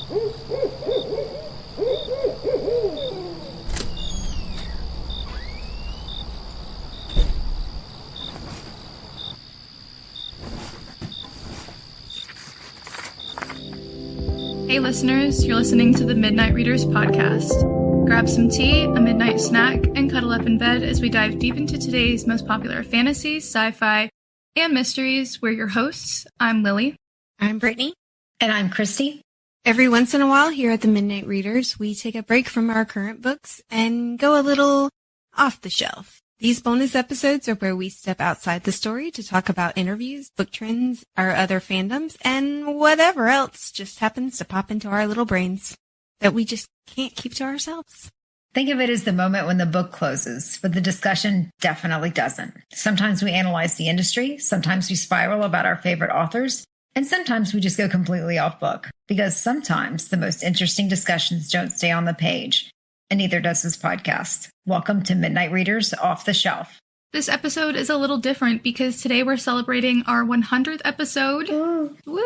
Hey listeners, you're listening to the Midnight Readers podcast. Grab some tea, a midnight snack, and cuddle up in bed as we dive deep into today's most popular fantasy, sci-fi, and mysteries. We're your hosts. I'm Lily. I'm Brittany. And I'm Christy. Every once in a while here at the Midnight Readers, we take a break from our current books and go a little off the shelf. These bonus episodes are where we step outside the story to talk about interviews, book trends, our other fandoms, and whatever else just happens to pop into our little brains that we just can't keep to ourselves. Think of it as the moment when the book closes, but the discussion definitely doesn't. Sometimes we analyze the industry, sometimes we spiral about our favorite authors, and sometimes we just go completely off book, because sometimes the most interesting discussions don't stay on the page. And neither does this podcast. Welcome to Midnight Readers Off the Shelf. This episode is a little different because today we're celebrating our 100th episode. Ooh. Woo!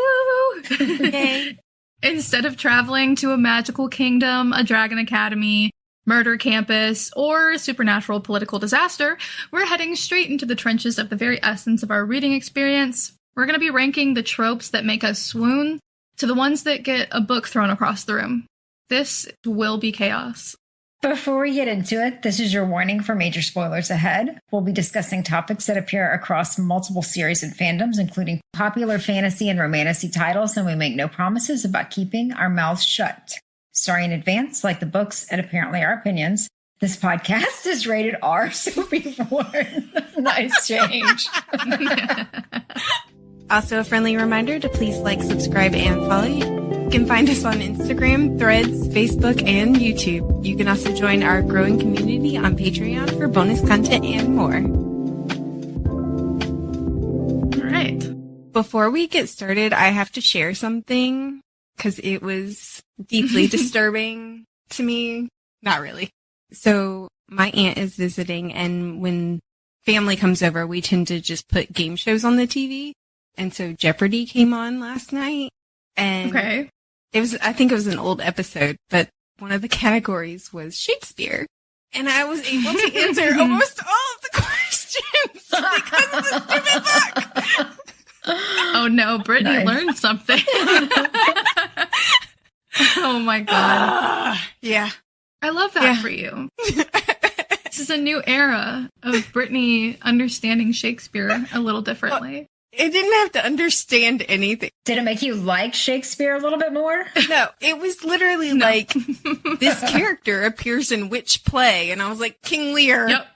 Yay. Instead of traveling to a magical kingdom, a dragon academy, murder campus, or supernatural political disaster, we're heading straight into the trenches of the very essence of our reading experience. We're going to be ranking the tropes that make us swoon to the ones that get a book thrown across the room. This will be chaos. Before we get into it, this is your warning for major spoilers ahead. We'll be discussing topics that appear across multiple series and fandoms, including popular fantasy and romantasy titles, and we make no promises about keeping our mouths shut. Sorry in advance, like the books and apparently our opinions, this podcast is rated R, so be warned. Nice change. Also, a friendly reminder to please like, subscribe, and follow. You can find us on Instagram, Threads, Facebook, and YouTube. You can also join our growing community on Patreon for bonus content and more. All right. Before we get started, I have to share something because it was deeply disturbing to me. Not really. So my aunt is visiting, and when family comes over, we tend to just put game shows on the TV. And so Jeopardy came on last night. And Okay. I think it was an old episode, but one of the categories was Shakespeare. And I was able to answer almost all of the questions because of the stupid book. Oh no, Brittany learned something. Oh my God. Yeah. I love that for you. This is a new era of Brittany understanding Shakespeare a little differently. It didn't have to understand anything. Did it make you like Shakespeare a little bit more? No, it was literally like, this character appears in which play? And I was like, King Lear. Yep.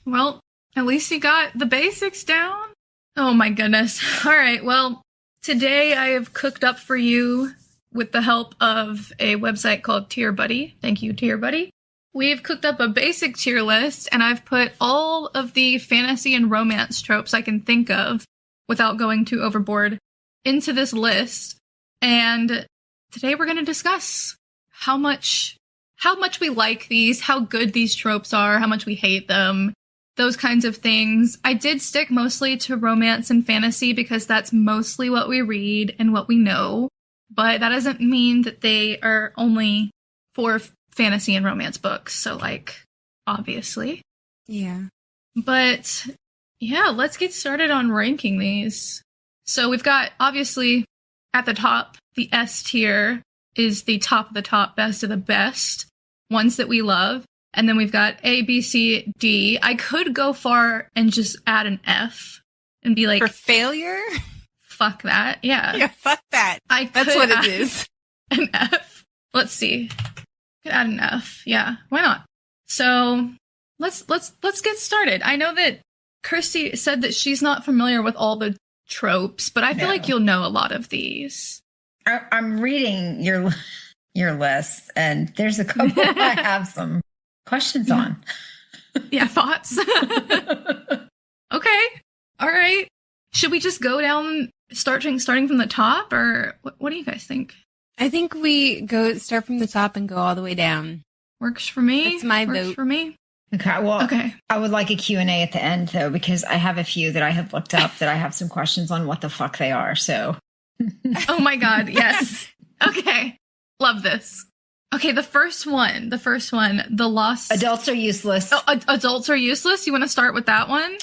Well, at least you got the basics down. Oh my goodness. All right. Well, today I have cooked up for you with the help of a website called Tier Buddy. Thank you, Tier Buddy. We've cooked up a basic tier list, and I've put all of the fantasy and romance tropes I can think of without going too overboard into this list. And today we're going to discuss how much we like these, how good these tropes are, how much we hate them, those kinds of things. I did stick mostly to romance and fantasy because that's mostly what we read and what we know. But that doesn't mean that they are only for fantasy and romance books. So, like, obviously. Yeah. But yeah, let's get started on ranking these. So we've got, obviously, at the top, the S tier is the top of the top, best of the best, ones that we love. And then we've got A, B, C, D. I could go far and just add an F and be like... For failure? Fuck that. Yeah. Yeah, fuck that. That's what it is. An F. Let's see. Could add an F. Yeah, why not? So let's get started. I know that Kirsty said that she's not familiar with all the tropes, but I feel like you'll know a lot of these. I'm reading your list, and there's a couple I have some questions on. Yeah, thoughts? Okay. All right. Should we just go down, starting from the top, or what do you guys think? I think we start from the top and go all the way down. Works for me. That's my Works vote. for me. Okay, well, okay. I would like a Q&A at the end, though, because I have a few that I have looked up that I have some questions on what the fuck they are, so. Oh my God, yes. Okay. Love this. Okay, the first one, the lost... Adults are useless. Oh, adults are useless? You want to start with that one?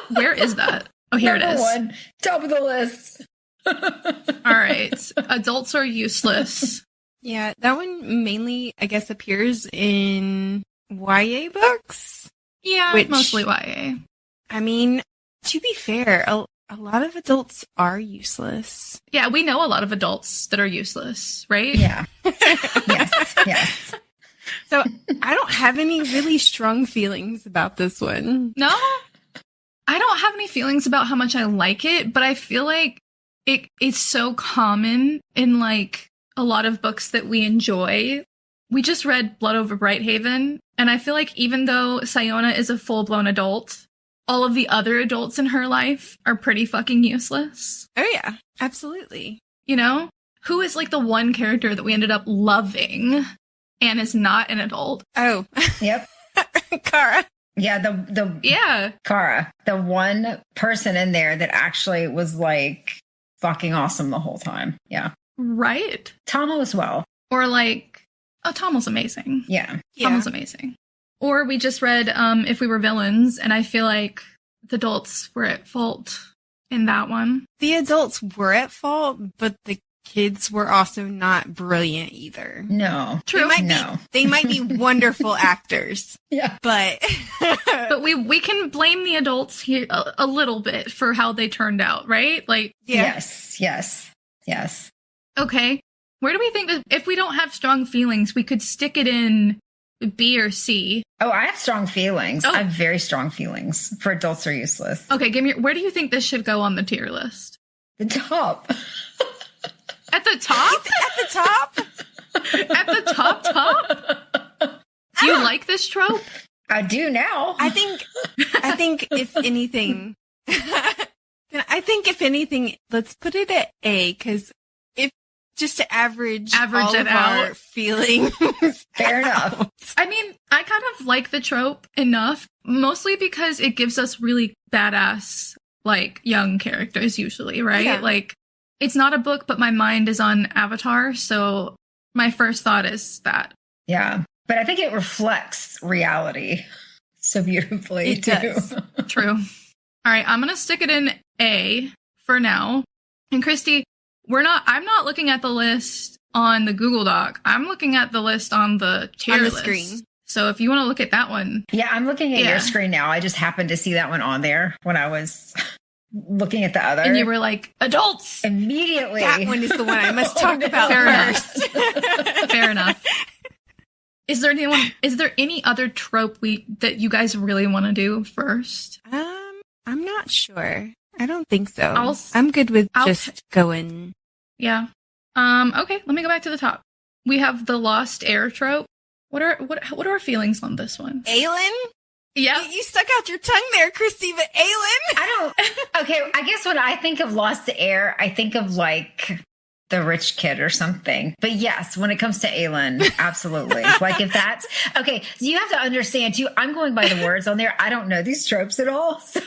Where is that? Oh, here Number it is. one, top of the list. All right. Adults are useless. Yeah, that one mainly, I guess, appears in YA books. Yeah, Which- mostly YA. I mean, to be fair, a lot of adults are useless. Yeah, we know a lot of adults that are useless, right? Yeah. Yes. So I don't have any really strong feelings about this one. No? I don't have any feelings about how much I like it, but I feel like it's so common in like a lot of books that we enjoy. We just read Blood Over Brighthaven, and I feel like even though Sayona is a full-blown adult, all of the other adults in her life are pretty fucking useless. Oh yeah, absolutely. You know? Who is like the one character that we ended up loving and is not an adult? Oh, Yep. Kara. Yeah, the Yeah. Kara, the one person in there that actually was like fucking awesome the whole time. Yeah. Right? Tomo as well. Or like, oh, Tomo's amazing. Yeah. Tomo's amazing. Or we just read If We Were Villains, and I feel like the adults were at fault in that one. The adults were at fault, but the kids were also not brilliant either. No. True. They might be wonderful actors, Yeah. but But we can blame the adults here a little bit for how they turned out, right? Like, yeah. Yes. okay, where do we think that if we don't have strong feelings, we could stick it in B or C? Oh, I have strong feelings. Oh. I have very strong feelings for adults are useless. Okay, give me, where do you think this should go on the tier list? The top. At the top? At the top? At the top? Do you like this trope? I do now. I think if anything, let's put it at A, because if just to average all it of our out. feelings. Fair enough. I mean, I kind of like the trope enough, mostly because it gives us really badass, like, young characters usually, right? Yeah. Like, it's not a book, but my mind is on Avatar, so my first thought is that. Yeah. But I think it reflects reality so beautifully, It too. does. True. All right, I'm going to stick it in A for now. And Christy, I'm not looking at the list on the Google Doc. I'm looking at the list on the tier On the list. screen. So if you want to look at that one. Yeah, I'm looking at Yeah. your screen now. I just happened to see that one on there when I was looking at the other. And you were like, adults! immediately. That one is the one I must talk about Fair enough. first. Fair enough. Is there any other trope that you guys really want to do first? I'm not sure. I don't think so. I'll- I'm good with I'll- just going. Yeah. Okay, let me go back to the top. We have the lost heir trope. What are our feelings on this one? Aelin? Yeah. You stuck out your tongue there, Christy, but Aelin? Okay, I guess when I think of Lost to Air, I think of like the rich kid or something. But yes, when it comes to Aelin, absolutely. Like if that's okay, you have to understand too, I'm going by the words on there. I don't know these tropes at all. So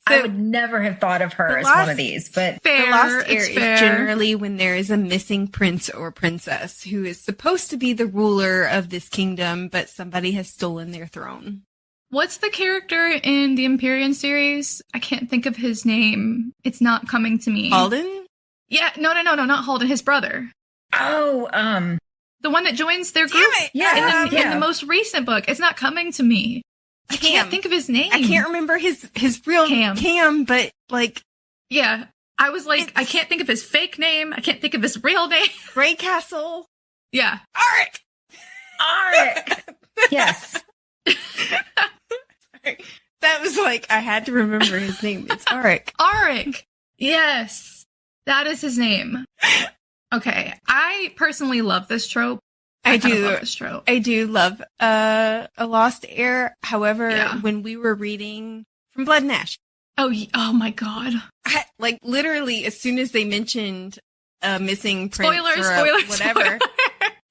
I would never have thought of her as one of these. But Fair. The lost heir It's is fair. generally when there is a missing prince or princess who is supposed to be the ruler of this kingdom, but somebody has stolen their throne. What's the character in the Empyrean series? I can't think of his name. It's not coming to me. Halden? Yeah, no, not Halden, his brother. oh, The one that joins their Damn group it! Yeah, in the most recent book. It's not coming to me. I can't Cam. think of his name. I can't remember his real Cam. but like Yeah. I was like, I can't think of his fake name. I can't think of his real name. Grey Castle. Yeah. Arik! Arik. Yes. That was like, I had to remember his name. It's Arik. Arik. Yes. That is his name. Okay. I personally love this trope. I kinda do. love this trope. I do love a lost heir. However, Yeah. when we were reading from Blood and Ash, Oh my god. like literally as soon as they mentioned a missing prince Spoiler, whatever,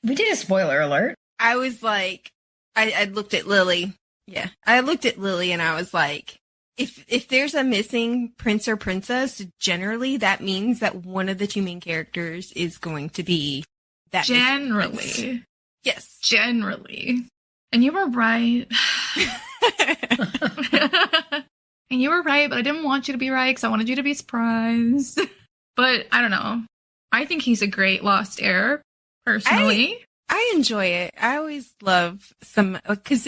We did a spoiler alert. I was like, I looked at Lily. Yeah, I looked at Lily and I was like, if there's a missing prince or princess, generally that means that one of the two main characters is going to be that Generally. Yes. Generally. And you were right. And you were right, but I didn't want you to be right because I wanted you to be surprised. But I don't know. I think he's a great Lost Heir, personally. I enjoy it. I always love some, because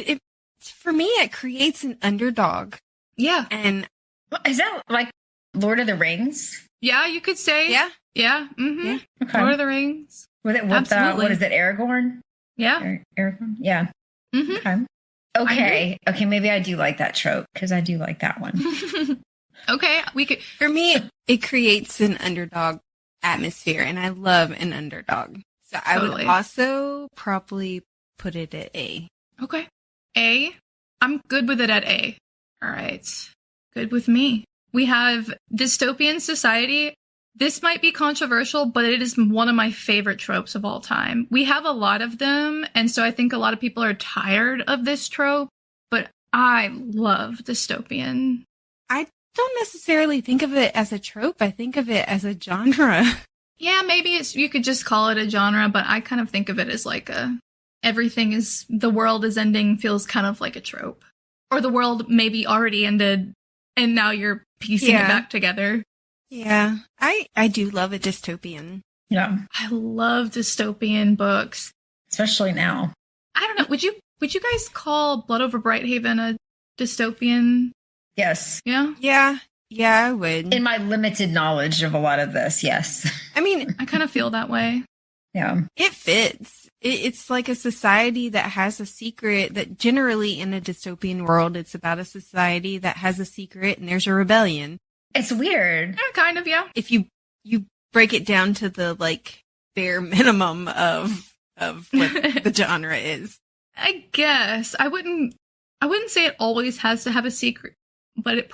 for me, it creates an underdog. Yeah. And is that like Lord of the Rings? Yeah, you could say. Yeah. Yeah. Mm-hmm. Yeah. Okay. Lord of the Rings. What is it, Aragorn? Yeah. Aragorn? Yeah. Mm-hmm. Okay, maybe I do like that trope, because I do like that one. Okay, we could. For me, it creates an underdog atmosphere, and I love an underdog. So I would also probably put it at A. Okay. A. I'm good with it at A. All right. Good with me. We have dystopian society. This might be controversial, but it is one of my favorite tropes of all time. We have a lot of them, and so I think a lot of people are tired of this trope, but I love dystopian. I don't necessarily think of it as a trope. I think of it as a genre. Yeah, maybe you could just call it a genre, but I kind of think of it as like the world is ending feels kind of like a trope. Or the world maybe already ended, and now you're piecing it back together. Yeah, I do love a dystopian. Yeah. I love dystopian books. Especially now. I don't know. Would you guys call Blood Over Brighthaven a dystopian? Yes. Yeah? Yeah, I would. In my limited knowledge of a lot of this, yes. I mean, I kind of feel that way. Yeah. It fits. It's like a society that has a secret that generally in a dystopian world, it's about a society that has a secret and there's a rebellion. It's weird. Yeah, kind of, yeah. If you break it down to the like bare minimum of what the genre is. I guess I wouldn't say it always has to have a secret, but it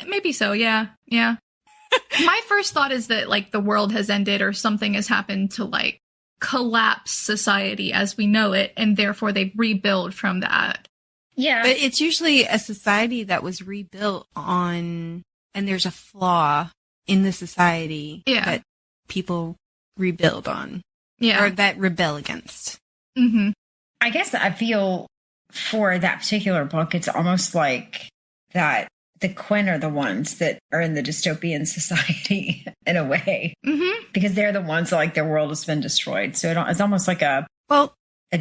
maybe so. Yeah. My first thought is that like the world has ended or something has happened to like collapse society as we know it, and therefore they rebuild from that. Yeah. But it's usually a society that was rebuilt on, and there's a flaw in the society that people rebuild on. Yeah. Or that rebel against. Mm-hmm. I guess I feel for that particular book, it's almost like that the Quinn are the ones that are in the dystopian society in a way. Mm-hmm. Because they're the ones that, like, their world has been destroyed. So it's almost like a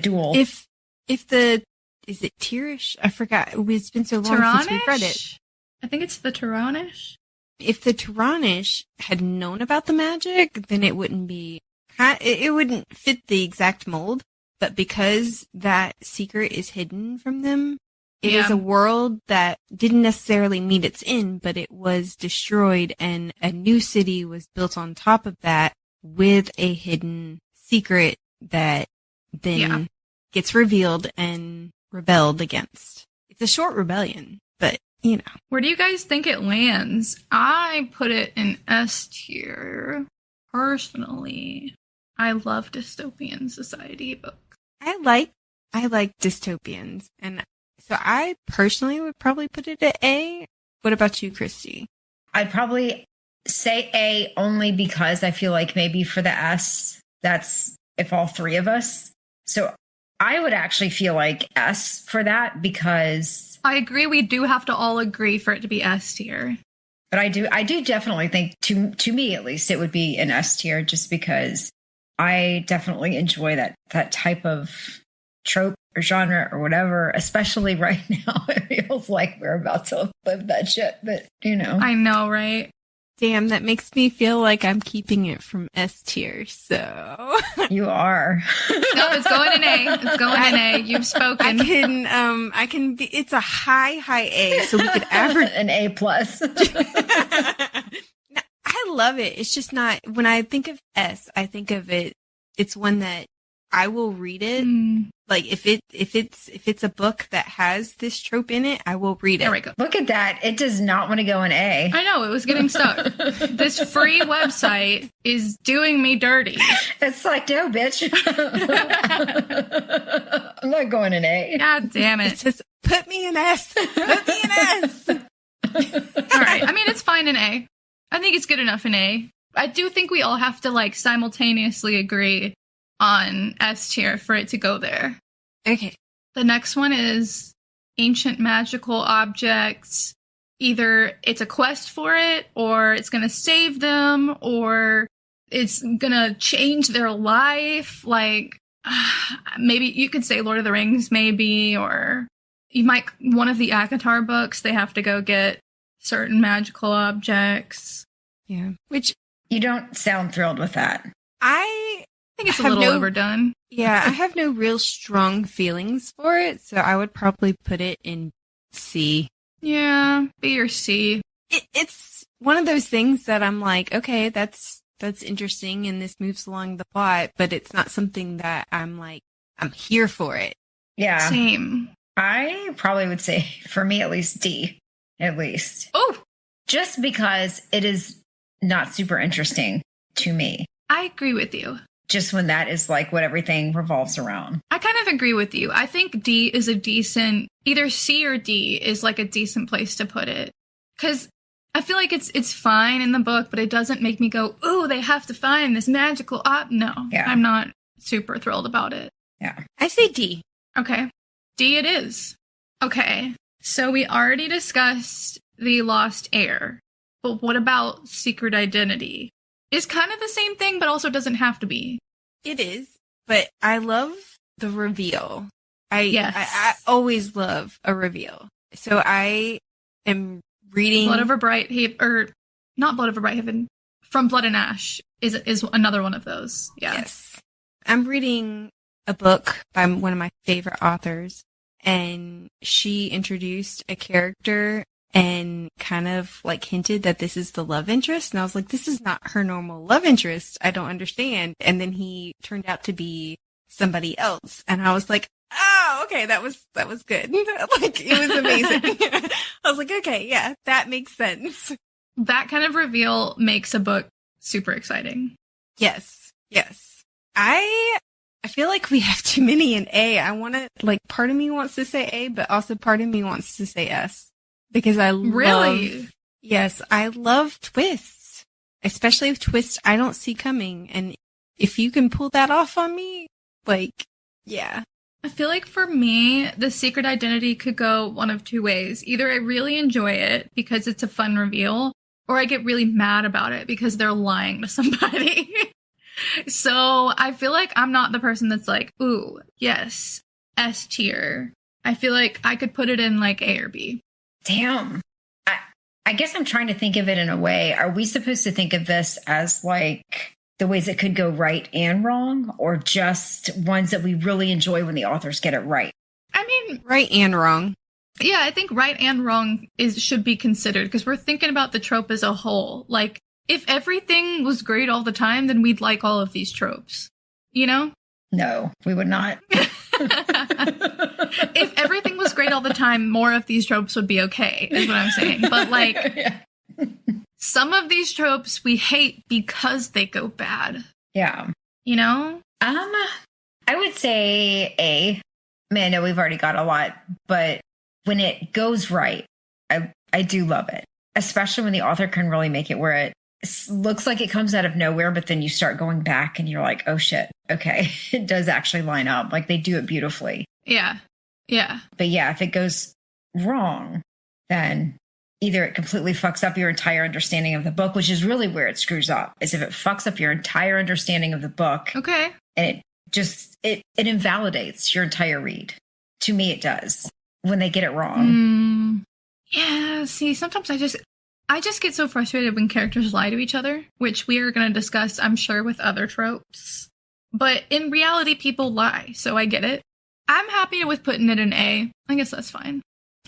duel. Is it Tirish? I forgot. It's been so long since we've read it. I think it's the Tiranish. If the Tiranish had known about the magic, then it wouldn't fit the exact mold. But because that secret is hidden from them, it is a world that didn't necessarily meet its end, but it was destroyed and a new city was built on top of that with a hidden secret that then gets revealed and rebelled against. It's a short rebellion, but you know. Where do you guys think it lands? I put it in S tier. Personally, I love dystopian society books. I like dystopians, and so I personally would probably put it at A. What about you, Christy? I'd probably say A only because I feel like maybe for the S, that's if all three of us. So I would actually feel like S for that because I agree. We do have to all agree for it to be S tier. But I do definitely think to me at least it would be an S tier just because I definitely enjoy that type of trope or genre or whatever, especially right now. It feels like we're about to live that shit, but you know. I know, right? Damn, that makes me feel like I'm keeping it from S tier, so. You are. No, it's going in A. It's going in A. You've spoken. I can be, it's a high A, so we could average. An A+. I love it. It's just not, when I think of S, I think of it, it's one that I will read it. Like if it's a book that has this trope in it, I will read it. There we go. Look at that. It does not want to go in A. I know, it was getting stuck. This free website is doing me dirty. It's like, no, bitch. I'm not going in A. God damn it. It says, put me in S. Put me in S. All right. I mean, it's fine in A. I think it's good enough in A. I do think we all have to like simultaneously agree on S tier for it to go there. Okay. The next one is ancient magical objects. Either it's a quest for it, or it's going to save them, or it's going to change their life. Like, maybe you could say Lord of the Rings, maybe, or you might, one of the ACOTAR books, they have to go get certain magical objects. Yeah. Which you don't sound thrilled with that. I think it's a little overdone. Yeah, I have no real strong feelings for it, so I would probably put it in C. Yeah, B or C. It's one of those things that I'm like, okay, that's interesting, and this moves along the plot, but it's not something that I'm like, I'm here for it. Yeah. Same. I probably would say, for me at least, D. At least. Oh! Just because it is not super interesting to me. I agree with you. Just when that is like what everything revolves around. I kind of agree with you. I think D is a decent, either C or D is like a decent place to put it. Because I feel like it's fine in the book, but it doesn't make me go, ooh, they have to find this magical No, yeah. I'm not super thrilled about it. Yeah. I say D. Okay. D it is. Okay. So we already discussed the Lost Heir. But what about Secret Identity? It's kind of the same thing, but also doesn't have to be. It is, but I love the reveal. Yes. I always love a reveal. So I am reading Blood Over Bright Haven, or not Blood Over Bright Haven, From Blood and Ash is another one of those. Yeah. Yes. I'm reading a book by one of my favorite authors, and she introduced a character and kind of like hinted that this is the love interest. And I was like, this is not her normal love interest. I don't understand. And then he turned out to be somebody else. And I was like, oh, okay, that was good. Like, it was amazing. I was like, okay, yeah, that makes sense. That kind of reveal makes a book super exciting. Yes. Yes. I feel like we have too many in A. I want to, like, part of me wants to say A, but also part of me wants to say S. Because I love twists, especially twists I don't see coming. And if you can pull that off on me, like, yeah. I feel like for me, the Secret Identity could go one of two ways. Either I really enjoy it because it's a fun reveal, or I get really mad about it because they're lying to somebody. So I feel like I'm not the person that's like, ooh, yes, S tier. I feel like I could put it in like A or B. Damn. I guess I'm trying to think of it in a way. Are we supposed to think of this as like the ways it could go right and wrong, or just ones that we really enjoy when the authors get it right? I mean, right and wrong. Yeah, I think right and wrong should be considered because we're thinking about the trope as a whole. Like, if everything was great all the time, then we'd like all of these tropes. You know? No, we would not. If everything was great all the time, more of these tropes would be okay, is what I'm saying. But, like, yeah. Some of these tropes we hate because they go bad. Yeah. You know? I would say A. Man, I know we've already got a lot, but when it goes right, I do love it. Especially when the author can really make it where it looks like it comes out of nowhere, but then you start going back and you're like, oh shit, okay, it does actually line up. Like, they do it beautifully. Yeah. Yeah. But yeah, if it goes wrong, then either it completely fucks up your entire understanding of the book, which is really where it screws up, is if it fucks up your entire understanding of the book. Okay. And it invalidates your entire read. To me, it does when they get it wrong. Yeah. See, sometimes I just get so frustrated when characters lie to each other, which we are going to discuss, I'm sure, with other tropes. But in reality, people lie, so I get it. I'm happy with putting it in A. I guess that's fine.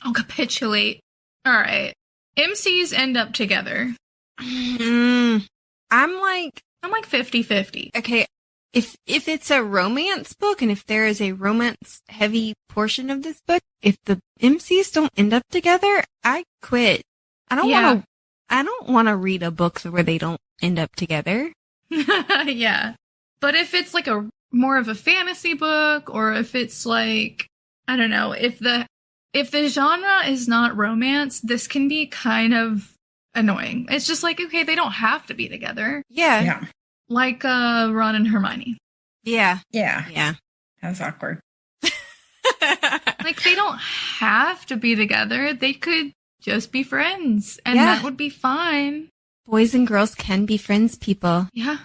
I'll capitulate. All right. MCs end up together. I'm like 50-50. Okay, if it's a romance book and if there is a romance-heavy portion of this book, if the MCs don't end up together, I quit. I don't want to read a book where they don't end up together. Yeah. But if it's like a more of a fantasy book, or if it's like, I don't know, if the genre is not romance, this can be kind of annoying. It's just like, okay, they don't have to be together. Yeah. Yeah. Like Ron and Hermione. Yeah. Yeah. Yeah. That's awkward. Like, they don't have to be together. They could just be friends, and Yeah. that would be fine. Boys and girls can be friends, people. Yeah.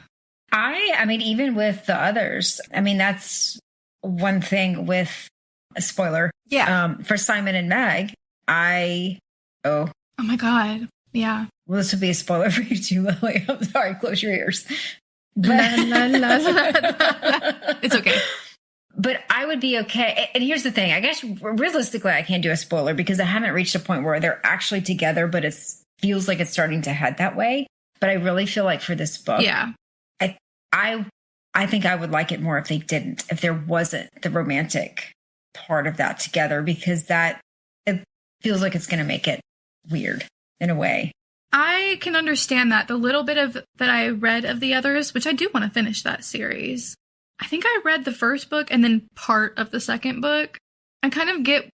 I mean, even with the others, I mean, that's one thing with a spoiler. Yeah. For Simon and Meg, Oh my God. Yeah. well, this would be a spoiler for you too, Lily. I'm sorry. Close your ears. La, la, la, la. It's okay. But I would be okay. And here's the thing. I guess realistically, I can't do a spoiler because I haven't reached a point where they're actually together, but it feels like it's starting to head that way. But I really feel like for this book, Yeah. I think I would like it more if they didn't, if there wasn't the romantic part of that together, because it feels like it's going to make it weird in a way. I can understand that. The little bit of that I read of the others, which I do want to finish that series. I think I read the first book and then part of the second book. I kind of get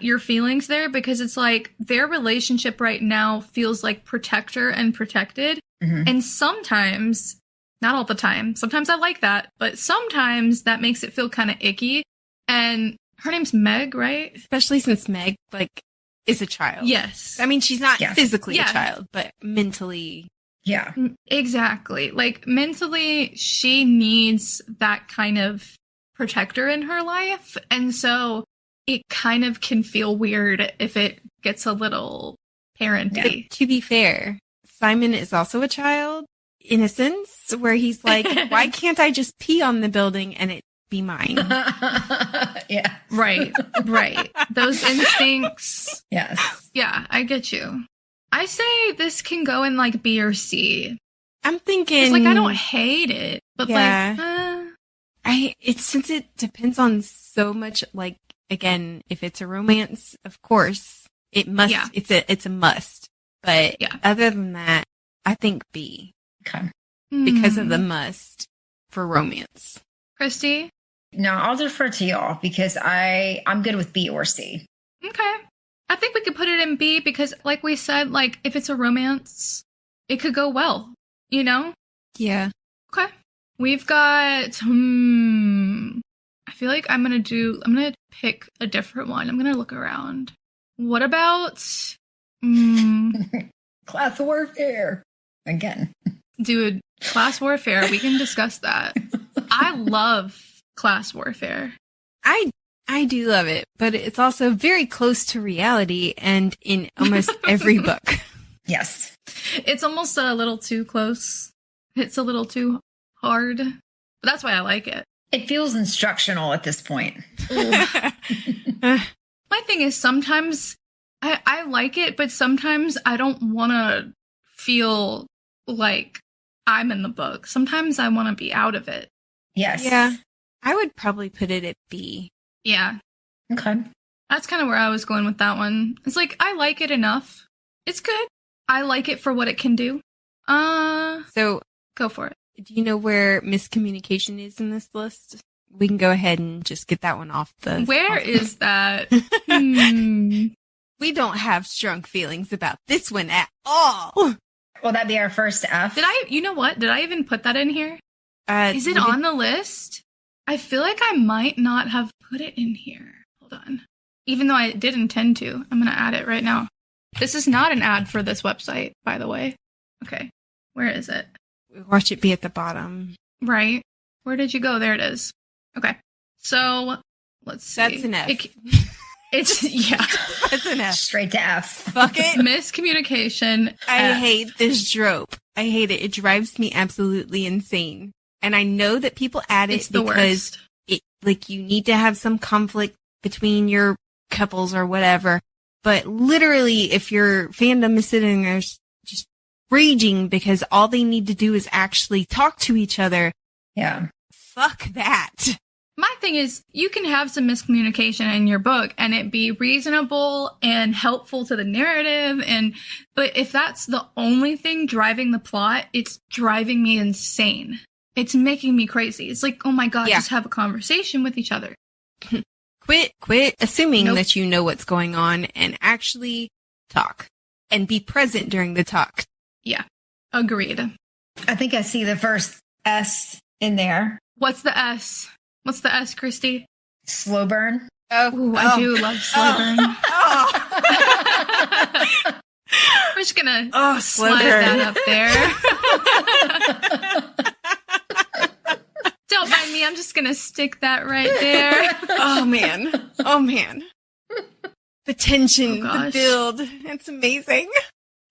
your feelings there because it's like their relationship right now feels like protector and protected. Mm-hmm. And sometimes, not all the time, sometimes I like that, but sometimes that makes it feel kind of icky. And her name's Meg, right? Especially since Meg, is a child. Yes. I mean, she's not Yes. physically Yeah. a child, but mentally. Yeah. Exactly. Like, mentally, she needs that kind of protector in her life. And so it kind of can feel weird if it gets a little parenty. To be fair, Simon is also a child in a sense where he's like, why can't I just pee on the building and it be mine? Yeah. Right. Those instincts. Yes. Yeah, I get you. I say this can go in like B or C. I'm thinking. It's like, I don't hate it, but Yeah. Since it depends on so much, like, again, if it's a romance, of course, it must, Yeah. it's a must. But Yeah. other than that, I think B Okay. because of the must for romance. Christy? No, I'll defer to y'all because I'm good with B or C. Okay. I think we could put it in B because, like we said, like, if it's a romance, it could go well, you know? Yeah. Okay. We've got, I feel like I'm going to pick a different one. I'm going to look around. What about, Class warfare. Again. dude, class warfare? We can discuss that. I love class warfare. I do love it, but it's also very close to reality and in almost every book. Yes. It's almost a little too close. It's a little too hard. But that's why I like it. It feels instructional at this point. My thing is sometimes I like it, but sometimes I don't want to feel like I'm in the book. Sometimes I want to be out of it. Yes. Yeah. I would probably put it at B. Yeah. Okay. That's kind of where I was going with that one. It's like, I like it enough. It's good. I like it for what it can do. So, Go for it. do you know where miscommunication is in this list? We can go ahead and just get that one off the... Where off the- is that? We don't have strong feelings about this one at all. Will that be our first F? You know what? Did I even put that in here? Is it we on the list? I feel like I might not have put it in here. Hold on. Even though I did intend to. I'm going to add it right now. This is not an ad for this website, by the way. Okay. Where is it? Watch it be at the bottom. Right. Where did you go? There it is. Okay. So, let's see. That's an F. It's, yeah. That's an F. Straight to F. Fuck it. Miscommunication. I F. hate this trope. I hate it. It drives me absolutely insane. And I know that people add it It's the because worst. you need to have some conflict between your couples or whatever. But literally, if your fandom is sitting there just raging because all they need to do is actually talk to each other, Yeah. Fuck that. My thing is, you can have some miscommunication in your book and it be reasonable and helpful to the narrative. But if that's the only thing driving the plot, it's driving me insane. It's making me crazy. It's like, oh my God, Yeah. just have a conversation with each other. Quit assuming Nope. that you know what's going on and actually talk. and be present during the talk. Yeah. Agreed. I think I see the first S in there. What's the S? What's the S, Christy? Slow burn. Ooh, I do love slow burn. We're just gonna slide that up there. Don't mind me. I'm just gonna stick that right there. Oh man. The tension, the build. It's amazing.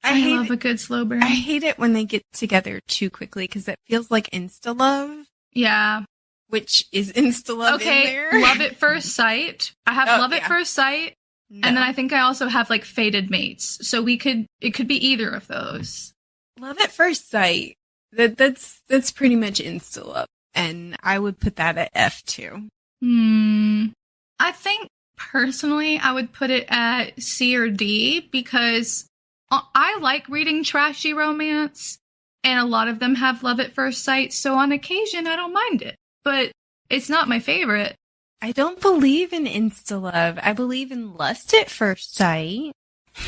I love a good slow burn. I hate it when they get together too quickly because it feels like insta-love. Yeah. Which is insta-love in there. Love at first sight. I have love at first sight. No. And then I think I also have like fated mates. So it could be either of those. Love at first sight. That's pretty much insta-love. And I would put that at F too. I think personally I would put it at C or D because I like reading trashy romance and a lot of them have love at first sight. So on occasion I don't mind it, but it's not my favorite. I don't believe in insta-love. I believe in lust at first sight.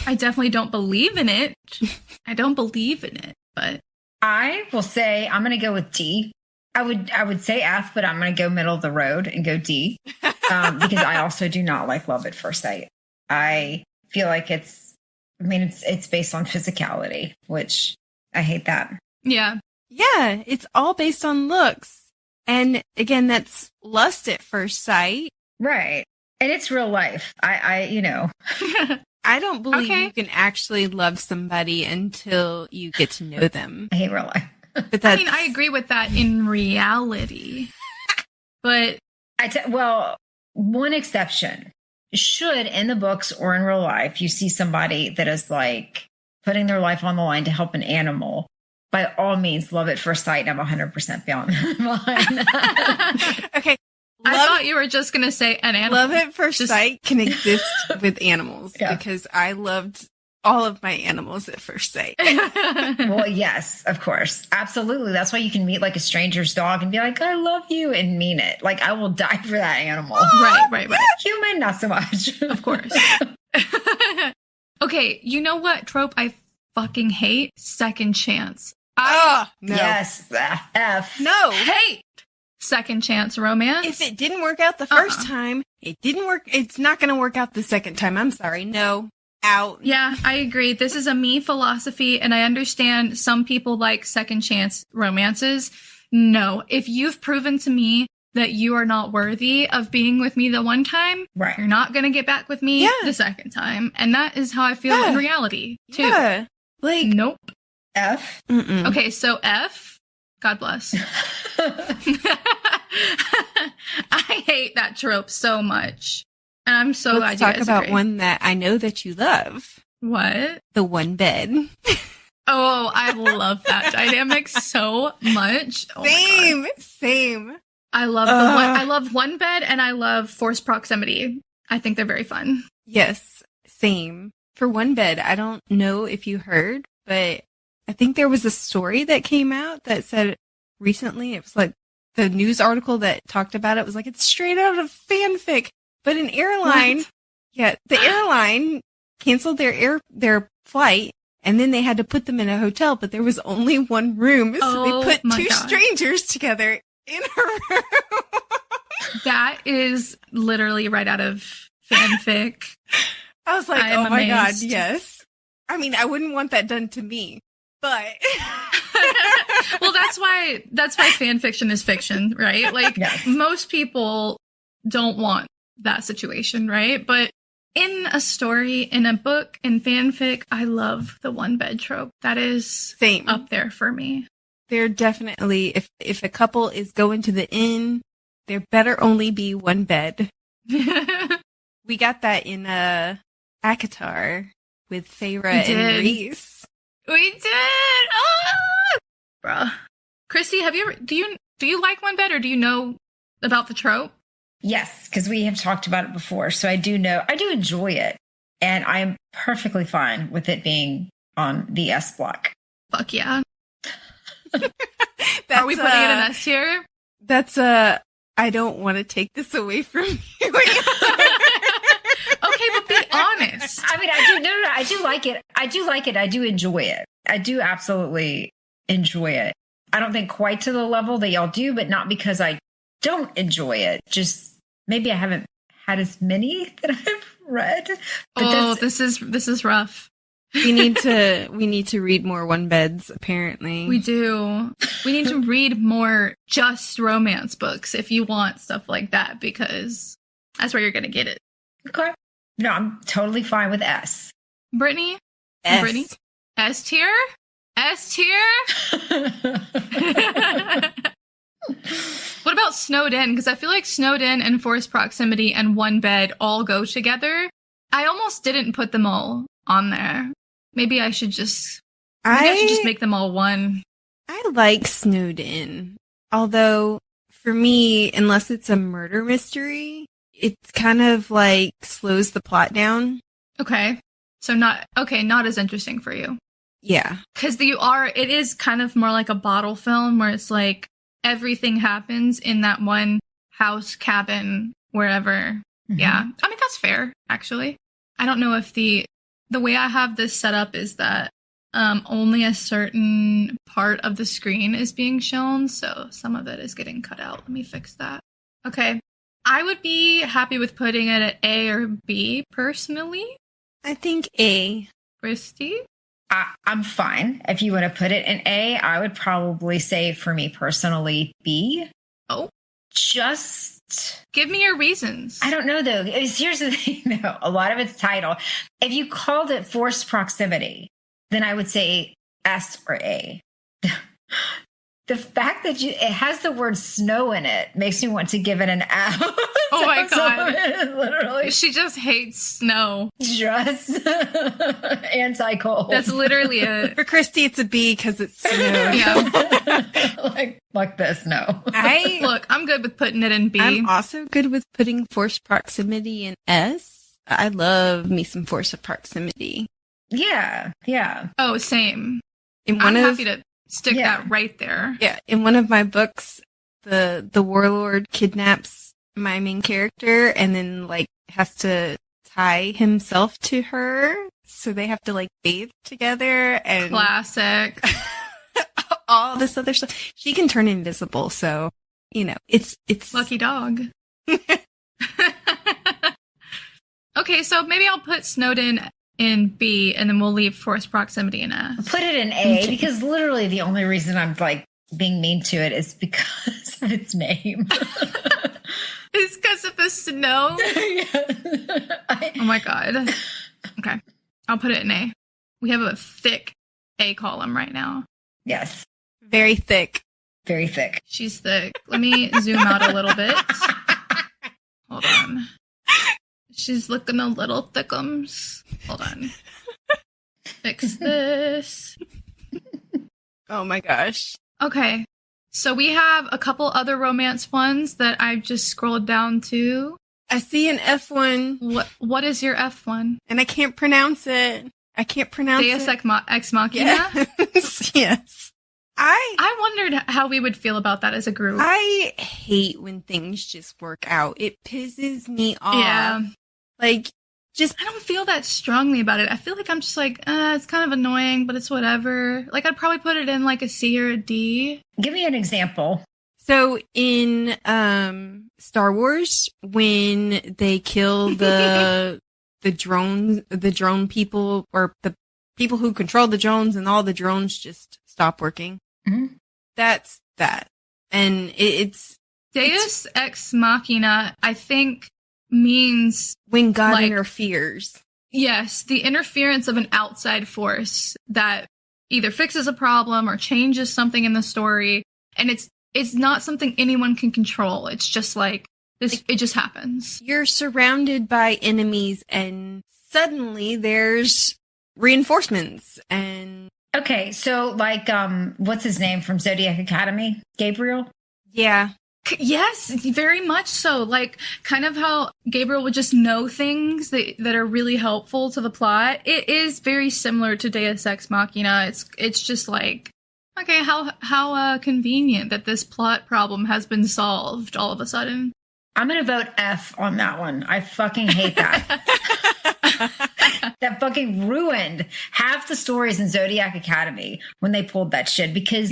I definitely don't believe in it. I don't believe in it, but I will say I'm going to go with D. I would say F, but I'm going to go middle of the road and go D because I also do not like love at first sight. I feel like it's based on physicality, which I hate that. Yeah. Yeah, it's all based on looks. And again, that's lust at first sight. Right. And it's real life. I I don't believe you can actually love somebody until you get to know them. I hate real life. But I agree with that in reality. But one exception. Should in the books or in real life, you see somebody that is like putting their life on the line to help an animal, by all means, love at first sight. I'm 100% behind. Okay. I thought you were just going to say an animal. Love at first sight can exist with animals because I loved all of my animals at first sight. Well, yes, of course. Absolutely. That's why you can meet like a stranger's dog and be like, I love you, and mean it. Like, I will die for that animal. Right. Human, not so much. Of course. Okay, you know what trope I fucking hate? Second chance. No. Yes. F. No. Hate second chance romance. If it didn't work out the first time, it didn't work. It's not going to work out the second time. I'm sorry. No. Out. Yeah, I agree. This is a me philosophy, and I understand some people like second chance romances. No. If you've proven to me that you are not worthy of being with me the one time, right, you're not going to get back with me the second time. And that is how I feel in reality, too. Yeah. Like, nope. F. Mm-mm. Okay, so F. God bless. I hate that trope so much. And I'm so glad you guys Let's talk about agree. one that I know that you love. What? The one bed. Oh, I love that dynamic so much. Oh Same. I love I love one bed and I love forced proximity. I think they're very fun. Yes, same. For one bed, I don't know if you heard, but I think there was a story that came out that said recently, it was like the news article that talked about it was like, it's straight out of fanfic. But an airline, the airline canceled their flight, and then they had to put them in a hotel, but there was only one room, so they put two strangers together in a room. That is literally right out of fanfic. I was like, oh my God, yes. I mean, I wouldn't want that done to me, but... Well, that's why fan fiction is fiction, right? Like, most people don't want that situation, right? But in a story, in a book, in fanfic, I love the one bed trope. That is up there for me. They're definitely, if a couple is going to the inn, there better only be one bed. We got that in ACOTAR with Feyre and Rhys. We did. Oh! Bruh. Christy, do you like one bed, or do you know about the trope? Yes, because we have talked about it before. So I do enjoy it. And I'm perfectly fine with it being on the S block. Fuck yeah. Are we putting it in S tier? That's I don't want to take this away from you. Okay, but be honest. first. I mean, I do. No, I do like it. I do like it. I do enjoy it. I do absolutely enjoy it. I don't think quite to the level that y'all do, but not because I don't enjoy it. Just maybe I haven't had as many that I've read. But this is rough. We need to read more one beds, apparently. We do. We need to read more just romance books if you want stuff like that, because that's where you're going to get it. Okay. No, I'm totally fine with S. Brittany? S. Brittany? S tier? S tier? What about Snowed In? Because I feel like Snowed In and Forced Proximity and One Bed all go together. I almost didn't put them all on there. Maybe I should just make them all one. I like Snowed In. Although, for me, unless it's a murder mystery, it's kind of like slows the plot down. Okay. So not as interesting for you. Yeah. Because it is kind of more like a bottle film where it's like everything happens in that one house, cabin, wherever. Mm-hmm. Yeah. I mean, that's fair, actually. I don't know if the way I have this set up is that only a certain part of the screen is being shown, so some of it is getting cut out. Let me fix that. Okay. I would be happy with putting it at A or B, personally. I think A. Christy? I'm fine. If you want to put it in A, I would probably say, for me personally, B. Oh. Just... give me your reasons. I don't know, though. Here's the thing, though. A lot of its title. If you called it Forced Proximity, then I would say S or A. The fact that it has the word snow in it makes me want to give it an F. Oh my God. Literally. She just hates snow. Just anti-cold. That's literally it. For Christy, it's a B because it's snow. Yeah. like this, no. Look, I'm good with putting it in B. I'm also good with putting Forced Proximity in S. I love me some Forced Proximity. Yeah. Oh, same. I'm happy to stick that right there. Yeah, in one of my books, the warlord kidnaps my main character and then has to tie himself to her, so they have to bathe together and classic. all this other stuff. She can turn invisible, so it's lucky dog. Okay, so maybe I'll put Snowed in B, and then we'll leave Forced Proximity in S. Put it in A, because literally the only reason I'm being mean to it is because of its name. It's because of the snow? Oh my God. Okay, I'll put it in A. We have a thick A column right now. Yes. Very thick. Very thick. She's thick. Let me zoom out a little bit. Hold on. She's looking a little thickums. Hold on. Fix this. Oh my gosh. Okay. So we have a couple other romance ones that I've just scrolled down to. I see an F1. What is your F1? And I can't pronounce it. Deus Ex Machina? Yes. I wondered how we would feel about that as a group. I hate when things just work out. It pisses me off. Yeah. I don't feel that strongly about it. I feel like I'm just it's kind of annoying, but it's whatever. I'd probably put it in a C or a D. Give me an example. So in Star Wars, when they kill the drone people, or the people who control the drones, and all the drones just stop working. Mm-hmm. That's that. And it's Deus Ex Machina, I think, means when God interferes. Yes, the interference of an outside force that either fixes a problem or changes something in the story, and it's not something anyone can control. It's just this. It just happens. You're surrounded by enemies, and suddenly there's reinforcements. And okay, so what's his name from Zodiac Academy? Gabriel? Yeah. Yes, very much so. Kind of how Gabriel would just know things that are really helpful to the plot. It is very similar to Deus Ex Machina. It's just okay, how convenient that this plot problem has been solved all of a sudden. I'm going to vote F on that one. I fucking hate that. That fucking ruined half the stories in Zodiac Academy when they pulled that shit, because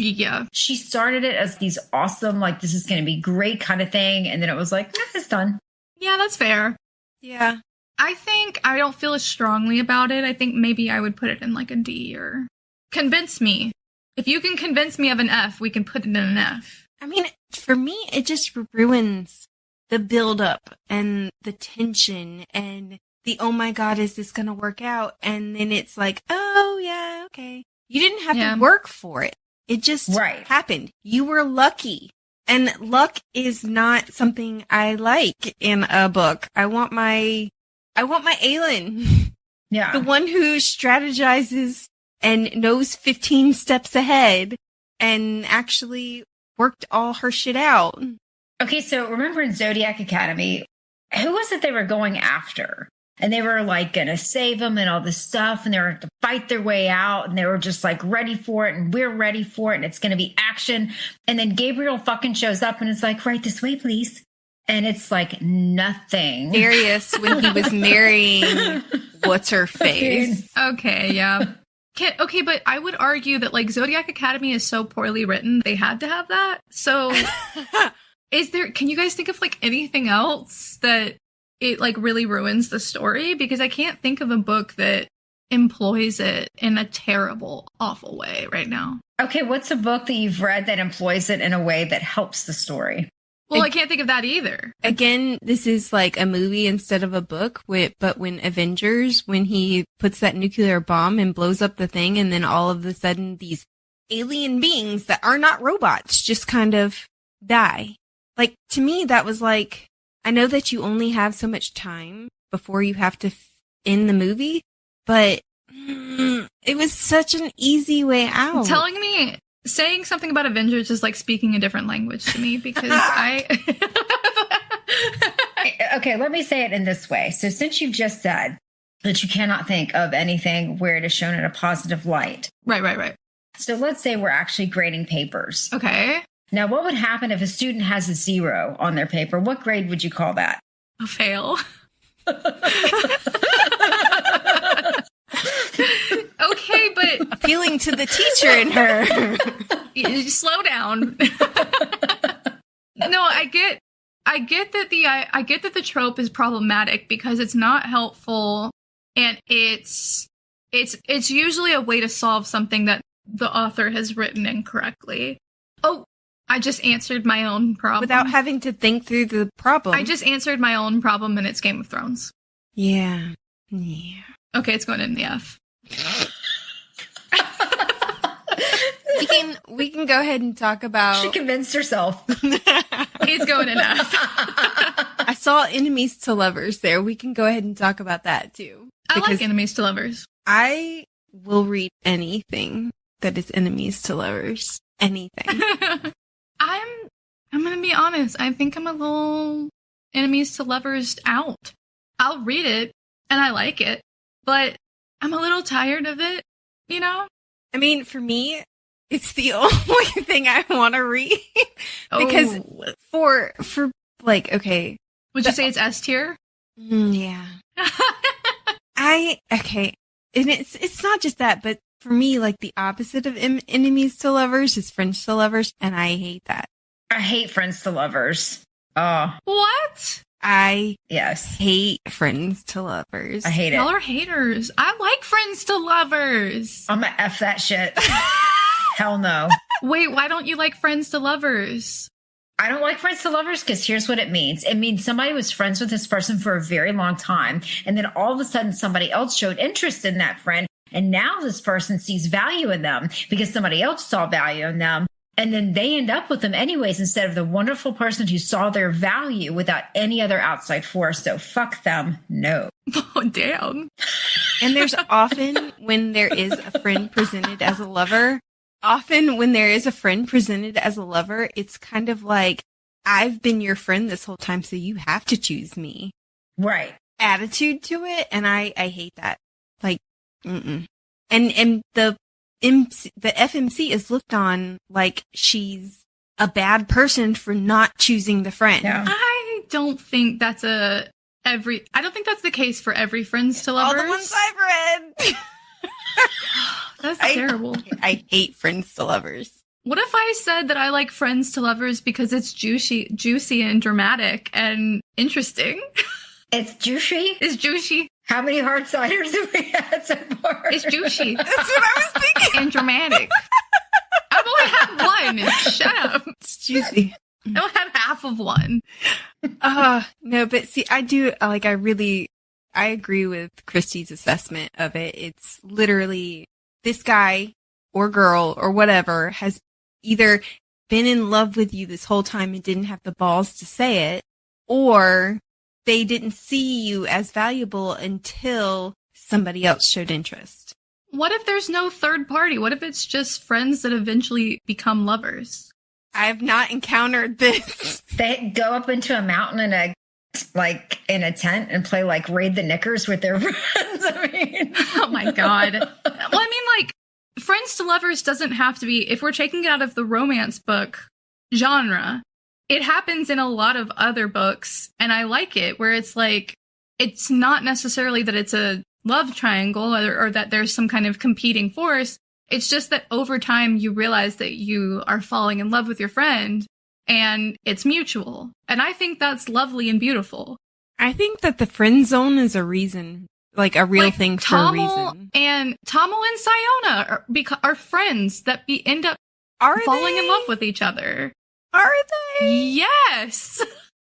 she started it as these awesome, like, this is going to be great kind of thing. And then it was like, it's done. Yeah, that's fair. Yeah. I think I don't feel as strongly about it. I think maybe I would put it in like a D or convince me. If you can convince me of an F, we can put it in an F. I mean, for me, it just ruins the build-up and the tension and the, oh my God, is this going to work out? And then it's like, oh yeah, okay. You didn't have to work for it. It just happened. You were lucky. And luck is not something I like in a book. I want my Aelin. Yeah. The one who strategizes and knows 15 steps ahead and actually worked all her shit out. Okay, so remember in Zodiac Academy, who was it they were going after? And they were like going to save them and all this stuff. And they were to fight their way out. And they were just like ready for it. And we're ready for it. And it's going to be action. And then Gabriel fucking shows up and is like, right this way, please. And it's like nothing. Darius, when he was marrying what's her face. Okay, yeah. Okay, but I would argue that like Zodiac Academy is so poorly written, they had to have that. So can you guys think of like anything else that it like really ruins the story? Because I can't think of a book that employs it in a terrible, awful way right now. Okay, what's a book that you've read that employs it in a way that helps the story? Well, I can't think of that either. Again, this is like a movie instead of a book, but when Avengers, when he puts that nuclear bomb and blows up the thing, and then all of a sudden these alien beings that are not robots just kind of die. Like, to me, that was like, I know that you only have so much time before you have to end the movie, but it was such an easy way out. Saying something about Avengers is like speaking a different language to me because Okay, let me say it in this way. So since you've just said that you cannot think of anything where it is shown in a positive light. Right. So let's say we're actually grading papers. Okay. Now, what would happen if a student has a 0 on their paper? What grade would you call that? A fail. Okay, but appealing to the teacher in her. Slow down. No, I get that the trope is problematic because it's not helpful, and it's usually a way to solve something that the author has written incorrectly. Oh, I just answered my own problem without having to think through the problem. I just answered my own problem, and it's Game of Thrones. Yeah. Okay, it's going in the F. We can go ahead and talk about. She convinced herself. It's going in F. I saw enemies to lovers there. We can go ahead and talk about that too. I like enemies to lovers. I will read anything that is enemies to lovers. Anything. I'm gonna be honest. I think I'm a little enemies to lovers out. I'll read it and I like it, but I'm a little tired of it, you know? I mean, for me, it's the only thing I want to read. Because for like, okay. Would you say it's S tier? Yeah. Okay. And it's not just that, but for me, like the opposite of enemies to lovers is friends to lovers. And I hate that. I hate friends to lovers. Oh. What? I yes hate friends to lovers. I hate it. Y'all are haters. I like friends to lovers. I'm gonna F that shit. Hell no. Wait, why don't you like friends to lovers? I don't like friends to lovers because here's what it means. It means somebody was friends with this person for a very long time. And then all of a sudden somebody else showed interest in that friend. And now this person sees value in them because somebody else saw value in them. And then they end up with them anyways, instead of the wonderful person who saw their value without any other outside force. So fuck them. No. Oh, damn. And there's often when there is a friend presented as a lover, it's kind of like, I've been your friend this whole time, so you have to choose me. Right. Attitude to it. And I hate that. Like, And the FMC is looked on like she's a bad person for not choosing the friend. Yeah. I don't think that's a I don't think that's the case for every Friends to Lovers. All the ones I've read. That's terrible. I hate Friends to Lovers. What if I said that I like Friends to Lovers because it's juicy and dramatic and interesting? It's juicy? It's juicy. How many hard ciders have we had so far? It's juicy. That's what I was thinking. And dramatic. I've only had one. Shut up. It's juicy. I only had half of one. No, but see, I agree with Christy's assessment of it. It's literally this guy or girl or whatever has either been in love with you this whole time and didn't have the balls to say it, or they didn't see you as valuable until somebody else showed interest. What if there's no third party? What if it's just friends that eventually become lovers? I've not encountered this. They go up into a mountain in a tent and play like Raid the Knickers with their friends. I mean, oh my God. Well, I mean, like, Friends to Lovers doesn't have to be, if we're taking it out of the romance book genre, it happens in a lot of other books, and I like it, where it's like, it's not necessarily that it's a love triangle or that there's some kind of competing force. It's just that over time you realize that you are falling in love with your friend and it's mutual. And I think that's lovely and beautiful. I think that the friend zone is a reason, like a real thing for a reason. And Tamil and Sayona are friends that end up falling in love with each other. Are they? Yes.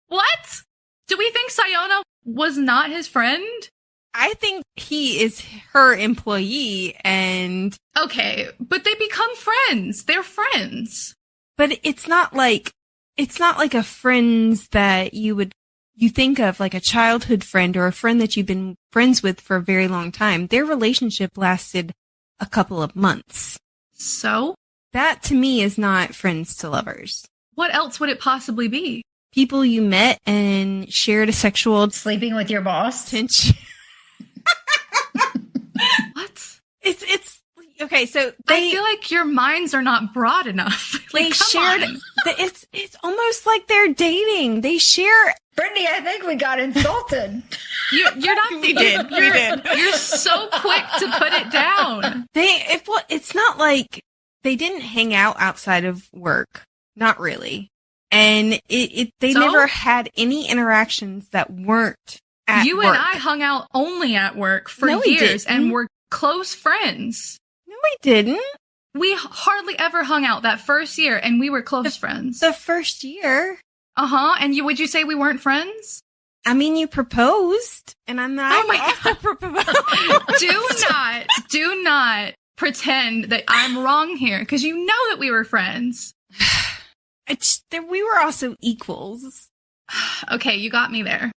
What? Do we think Sayona was not his friend? I think he is her employee and... Okay, but they become friends. They're friends. But it's not like a friends that you think of, like a childhood friend or a friend that you've been friends with for a very long time. Their relationship lasted a couple of months. So? That to me is not friends to lovers. What else would it possibly be? People you met and shared a sexual... Sleeping with your boss? Tension. What? It's okay. So I feel like your minds are not broad enough. Like, they shared. It's almost like they're dating. They share. Brittany, I think we got insulted. You're not. We did. You're so quick to put it down. It's not like they didn't hang out outside of work. Not really. And they never had any interactions that weren't. You and I hung out only at work for years and were close friends. No, we didn't. We hardly ever hung out that first year, and we were close friends. The first year? Uh-huh. And would you say we weren't friends? I mean, you proposed, and I'm not. Oh my God. Proposed. Do not pretend that I'm wrong here, because you know that we were friends. We were also equals. Okay, you got me there.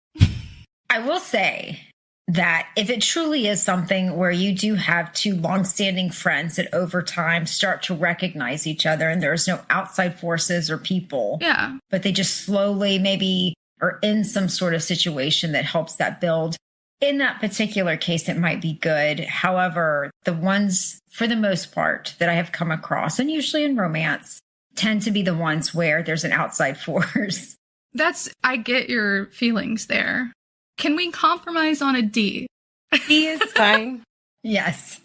I will say that if it truly is something where you do have two longstanding friends that over time start to recognize each other and there's no outside forces or people, yeah, but they just slowly maybe are in some sort of situation that helps that build. In that particular case, it might be good. However, the ones, for the most part, that I have come across, and usually in romance, tend to be the ones where there's an outside force. I get your feelings there. Can we compromise on a D? D is fine. Yes.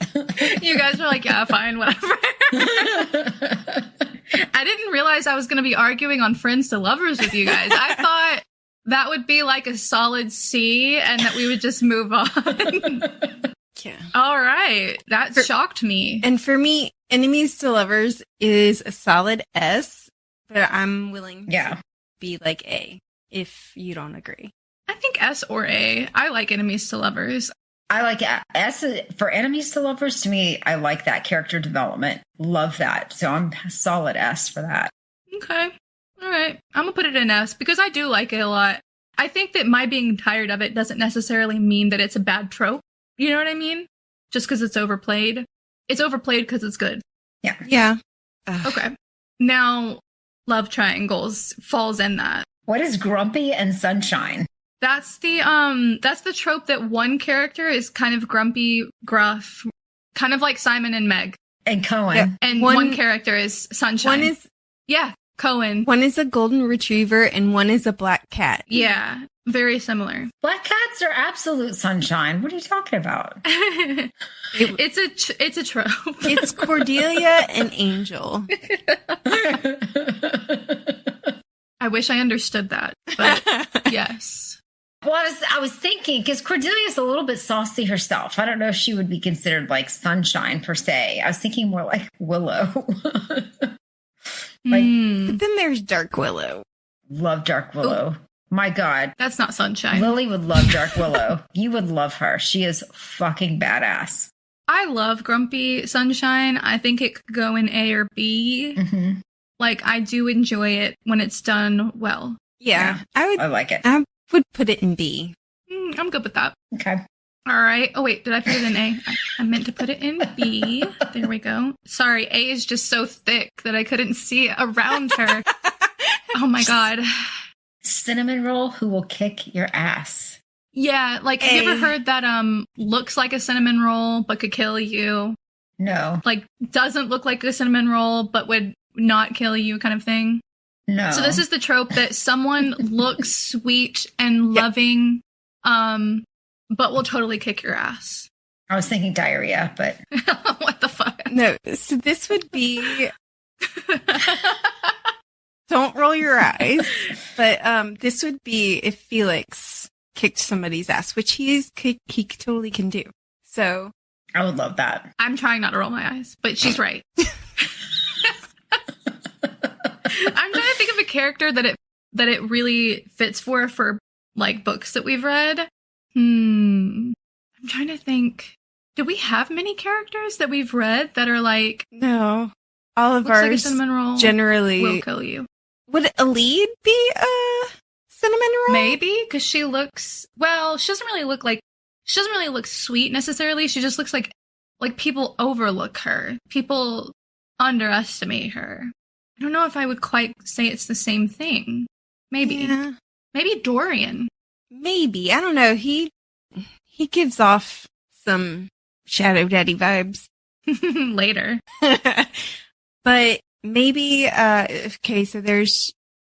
You guys are like, yeah, fine, whatever. I didn't realize I was going to be arguing on Friends to Lovers with you guys. I thought that would be like a solid C and that we would just move on. Yeah. All right. That shocked me. And for me, Enemies to Lovers is a solid S, but I'm willing to be like A if you don't agree. I think S or A. I like Enemies to Lovers. I like S for Enemies to Lovers. To me, I like that character development. Love that. So I'm solid S for that. Okay. All right. I'm going to put it in S because I do like it a lot. I think that my being tired of it doesn't necessarily mean that it's a bad trope. You know what I mean? Just because it's overplayed. It's overplayed because it's good. Yeah. Yeah. Okay. Now, love triangles falls in that. What is Grumpy and Sunshine? That's the trope that one character is kind of grumpy, gruff, kind of like Simon and Meg. And Cohen. Yeah. And one character is Sunshine. Cohen. One is a golden retriever and one is a black cat. Yeah. Very similar. Black cats are absolute sunshine. What are you talking about? It's a trope. It's Cordelia and Angel. I wish I understood that, but yes. Well, I was thinking, because Cordelia's a little bit saucy herself. I don't know if she would be considered like sunshine per se. I was thinking more like Willow. But then there's Dark Willow. Love Dark Willow. Ooh. My God. That's not sunshine. Lily would love Dark Willow. You would love her. She is fucking badass. I love Grumpy Sunshine. I think it could go in A or B. Mm-hmm. Like, I do enjoy it when it's done well. Yeah. I like it. I would put it in B. I'm good with that. Okay. All right. Oh, wait. Did I put it in A? I meant to put it in B. There we go. Sorry. A is just so thick that I couldn't see around her. Oh, my God. Cinnamon roll who will kick your ass. Yeah. Like, have you ever heard that looks like a cinnamon roll but could kill you? No. Like, doesn't look like a cinnamon roll but would not kill you kind of thing? No. So this is the trope that someone looks sweet and loving, but will totally kick your ass. I was thinking diarrhea, but... What the fuck? No, so this would be... Don't roll your eyes, but this would be if Felix kicked somebody's ass, which he totally can do. So... I would love that. I'm trying not to roll my eyes, but she's right. I'm trying to think of a character that it really fits for like books that we've read. I'm trying to think. Do we have many characters that we've read that are like, no, all of looks ours like a cinnamon roll generally will kill you? Would Alid be a cinnamon roll? Maybe, because she looks, well, she doesn't really look sweet necessarily. She just looks like people overlook her. People underestimate her. I don't know if I would quite say it's the same thing. Maybe. Yeah. Maybe Dorian. Maybe. I don't know. He gives off some Shadow Daddy vibes. Later. But maybe, okay, so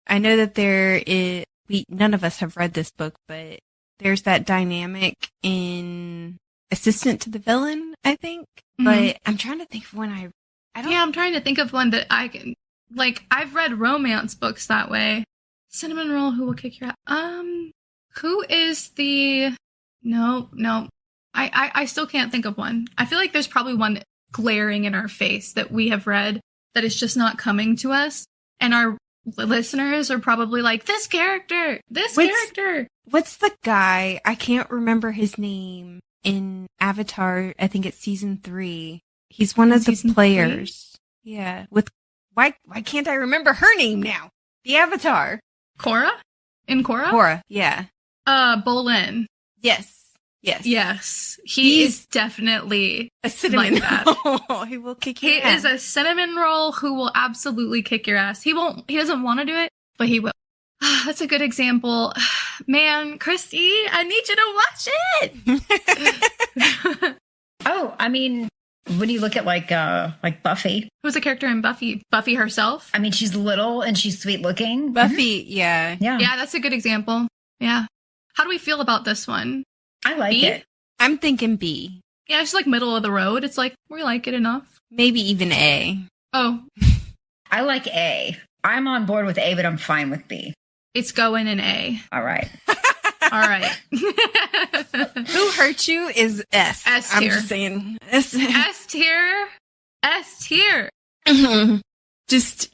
I know that none of us have read this book, but there's that dynamic in Assistant to the Villain, I think. Mm-hmm. But I'm trying to think of one I'm trying to think of one that I can, like, I've read romance books that way. Cinnamon roll who will kick your ass. Who is the, no. I still can't think of one. I feel like there's probably one glaring in our face that we have read that is just not coming to us. And our listeners are probably like, this character. What's the guy? I can't remember his name in Avatar. I think it's season 3. He's one of the players. 3? Yeah. Why can't I remember her name now? The Avatar. Korra? In Korra? Korra, yeah. Bolin. Yes. He is definitely a cinnamon like that. roll. He will kick your ass. He is a cinnamon roll who will absolutely kick your ass. He doesn't want to do it, but he will. That's a good example. Man, Christy, I need you to watch it. Oh, I mean, when you look at like Buffy. Who's a character in Buffy? Buffy herself? I mean, she's little and she's sweet looking. Buffy, yeah. Yeah, that's a good example. Yeah. How do we feel about this one? I like B? it. I'm thinking B. Yeah, it's like middle of the road. It's like, we like it enough. Maybe even A. Oh. I like A. I'm on board with A, but I'm fine with B. It's going in A. All right. All right. Who hurt you is S. S tier. I'm just saying. S tier. S tier. Just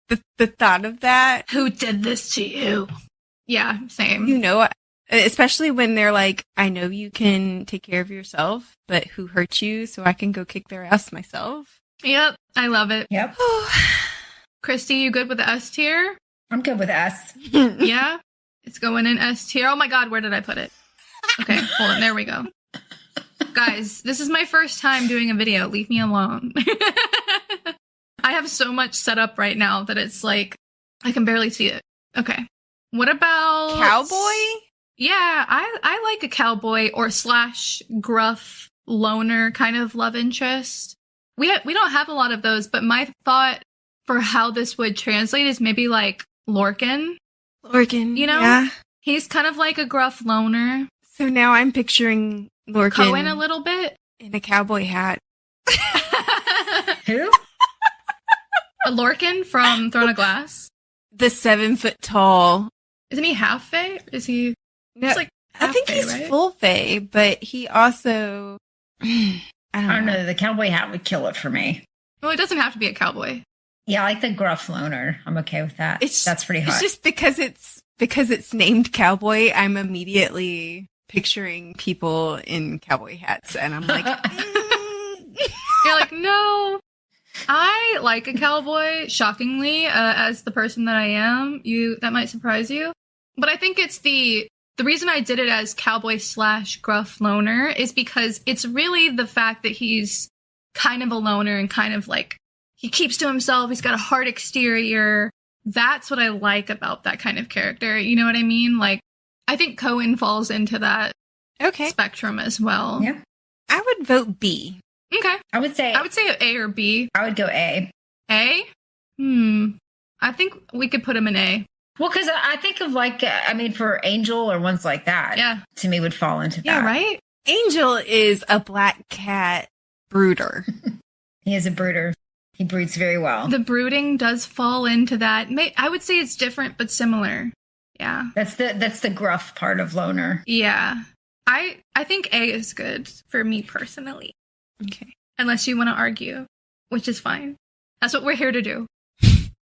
the thought of that. Who did this to you? Yeah, same. You know, especially when they're like, I know you can take care of yourself, but who hurt you so I can go kick their ass myself? Yep, I love it. Yep. Christy, you good with the S tier? I'm good with S. Yeah? It's going in S tier. Oh my God, where did I put it? Okay, hold on. There we go. Guys, this is my first time doing a video. Leave me alone. I have so much set up right now that it's like, I can barely see it. Okay. What about... Cowboy? Yeah, I like a cowboy or / gruff loner kind of love interest. We don't have a lot of those, but my thought for how this would translate is maybe like Lorcan. Lorcan, you know? Yeah. He's kind of like a gruff loner. So now I'm picturing Lorcan Cohen a little bit. in a cowboy hat. Who? A Lorcan from Throne of Glass. The 7 foot tall. Isn't he half Fae? Is he? No, He's like I half think Fae, he's right? full Fae, but he also. I I don't know. The cowboy hat would kill it for me. Well, it doesn't have to be a cowboy. Yeah, I like the gruff loner. I'm okay with that. That's pretty hot. It's just because it's named cowboy. I'm immediately picturing people in cowboy hats, and I'm like, You're like, no. I like a cowboy, shockingly, as the person that I am. That might surprise you. But I think it's the reason I did it as cowboy / gruff loner is because it's really the fact that he's kind of a loner and kind of like, he keeps to himself. He's got a hard exterior. That's what I like about that kind of character. You know what I mean? Like, I think Cohen falls into that spectrum as well. Yeah. I would vote B. Okay. I would say A or B. I would go A. A? I think we could put him in A. Well, because I think of like, for Angel or ones like that. Yeah. To me would fall into that. Yeah, right? Angel is a black cat brooder. He is a brooder. He broods very well. The brooding does fall into that. I would say it's different, but similar. Yeah. That's the gruff part of loner. Yeah. I think A is good for me personally. Okay. Unless you want to argue, which is fine. That's what we're here to do.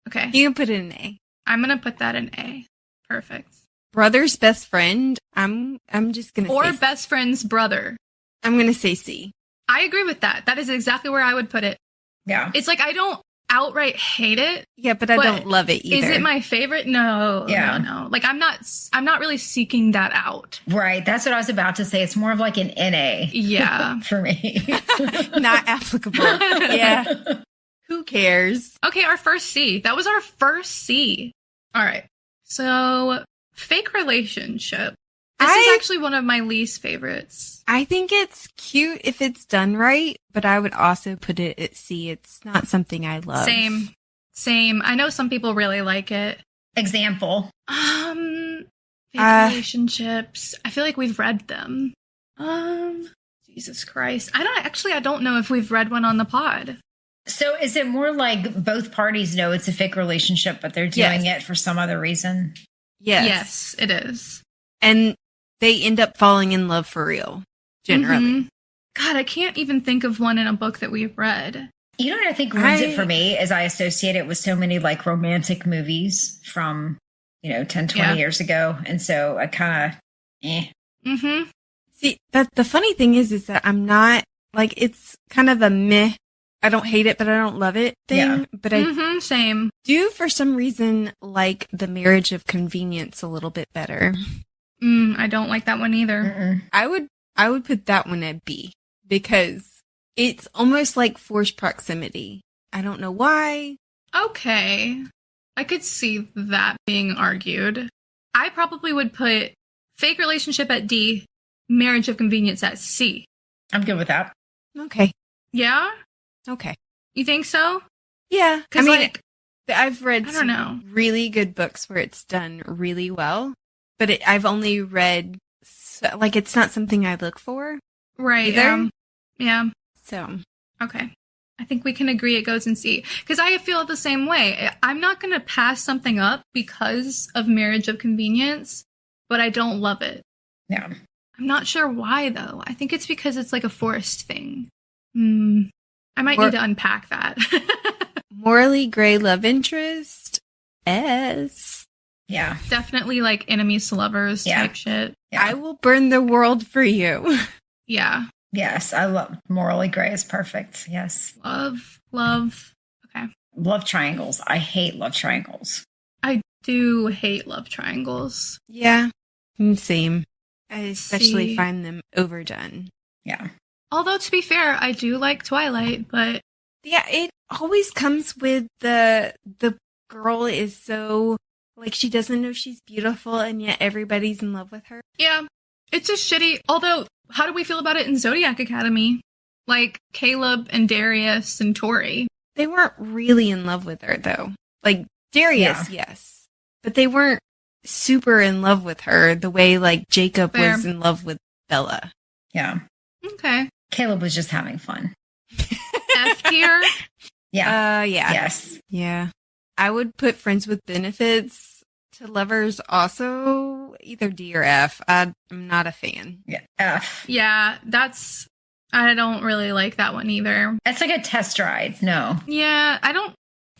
Okay. You can put it in A. I'm going to put that in A. Perfect. Brother's best friend. I'm just going to say Or best friend's brother. I'm going to say C. I agree with that. That is exactly where I would put it. Yeah. It's like I don't outright hate it. Yeah, but I don't love it either. Is it my favorite? No. Yeah. No. Like I'm not really seeking that out. Right. That's what I was about to say. It's more of like an NA. Yeah. For me. Not applicable. Yeah. Who cares? Okay, our first C. That was our first C. All right. So, fake relationship. This is actually one of my least favorites. I think it's cute if it's done right, but I would also put it at C. It's not something I love. Same. I know some people really like it. Example. Fake relationships. I feel like we've read them. Jesus Christ. I don't know if we've read one on the pod. So is it more like both parties know it's a fake relationship, but they're doing it for some other reason? Yes, it is. And they end up falling in love for real, generally. Mm-hmm. God, I can't even think of one in a book that we've read. You know what I think ruins it for me is I associate it with so many like romantic movies from, 10, 20 years ago. And so I kind of, Mm-hmm. See, the funny thing is that I'm not, like, it's kind of a meh. I don't hate it, but I don't love it thing. Yeah. But I same. do, for some reason, like the marriage of convenience a little bit better. I don't like that one either. Mm-mm. I would put that one at B because it's almost like forced proximity. I don't know why. Okay. I could see that being argued. I probably would put fake relationship at D, marriage of convenience at C. I'm good with that. Okay. Yeah? Okay. You think so? Yeah. Because, I've read I don't know. really good books where it's done really well, but I've only read, it's not something I look for. Right. Either. Yeah. So. Okay. I think we can agree it goes in C. Because I feel the same way. I'm not going to pass something up because of marriage of convenience, but I don't love it. Yeah. I'm not sure why, though. I think it's because it's like a forced thing. I might need to unpack that. Morally gray love interest. S. Yeah. Definitely like enemies to lovers type shit. Yeah. I will burn the world for you. Yeah. Yes. I love morally gray is perfect. Yes. Love. Okay. Love triangles. I hate love triangles. I do hate love triangles. Yeah. Same. I especially find them overdone. Yeah. Although, to be fair, I do like Twilight, but... Yeah, it always comes with the girl is so... Like, she doesn't know she's beautiful, and yet everybody's in love with her. Yeah. It's just shitty. Although, how do we feel about it in Zodiac Academy? Like, Caleb and Darius and Tori. They weren't really in love with her, though. Like, Darius, yes. But they weren't super in love with her the way like Jacob Fair. was in love with Bella. Yeah. Okay. Caleb was just having fun. F tier. Yeah. Yeah. Yes. Yeah. I would put friends with benefits to lovers also either D or F. I'm not a fan. Yeah. F. Yeah, I don't really like that one either. It's like a test ride. No. Yeah,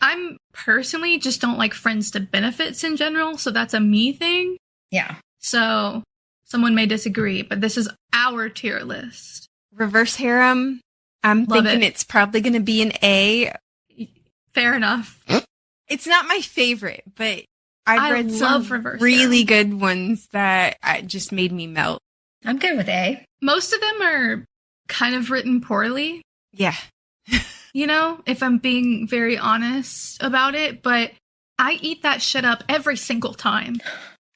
I'm personally just don't like friends to benefits in general, so that's a me thing. Yeah. So someone may disagree, but this is our tier list. Reverse harem. I'm Love thinking it. it's probably going to be an A. Fair enough. It's not my favorite, but I've I read love some reverse really harem. good ones that just made me melt. I'm good with A. Most of them are kind of written poorly, Yeah. you know, if I'm being very honest about it, but I eat that shit up every single time.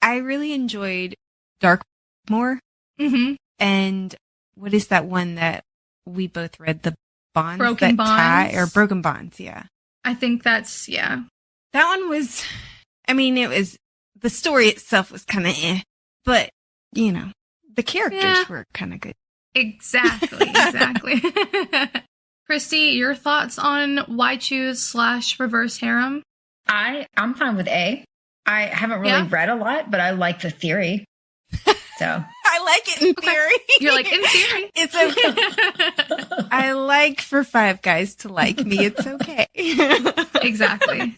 I really enjoyed Darkmoor. Mm-hmm. And what is that one that we both read? The bonds Broken that tie, Bonds? or Broken Bonds, yeah. I think that's, yeah. That one was, I mean, the story itself was kind of but, you know, the characters were kind of good. Exactly. Christy, your thoughts on why choose / reverse harem? I'm fine with A. I haven't really Yeah? read a lot, but I like the theory. So I like it in theory. You're like, in theory. It's okay. I like for five guys to like me. It's okay. Exactly.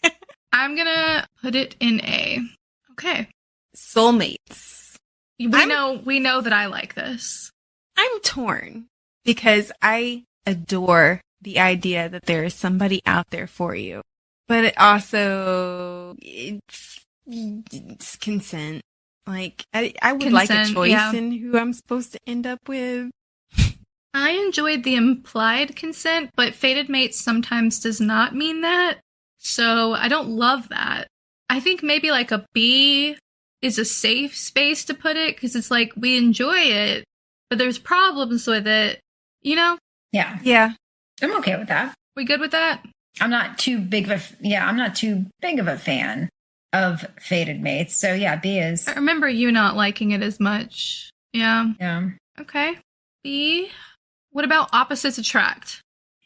I'm gonna put it in A. Okay. Soulmates. We know that I like this. I'm torn because I adore the idea that there is somebody out there for you, but it also it's consent. Like I would like a Consent, choice yeah. in who I'm supposed to end up with. I enjoyed the implied consent, but fated mates sometimes does not mean that. So I don't love that. I think maybe like a B is a safe space to put it because it's like we enjoy it, but there's problems with it. You know? yeah, Yeah. I'm okay with that. We good with that? I'm not too big of a fan of fated mates. So yeah, B is I remember you not liking it as much. Yeah. yeah. Okay. B. What about opposites attract?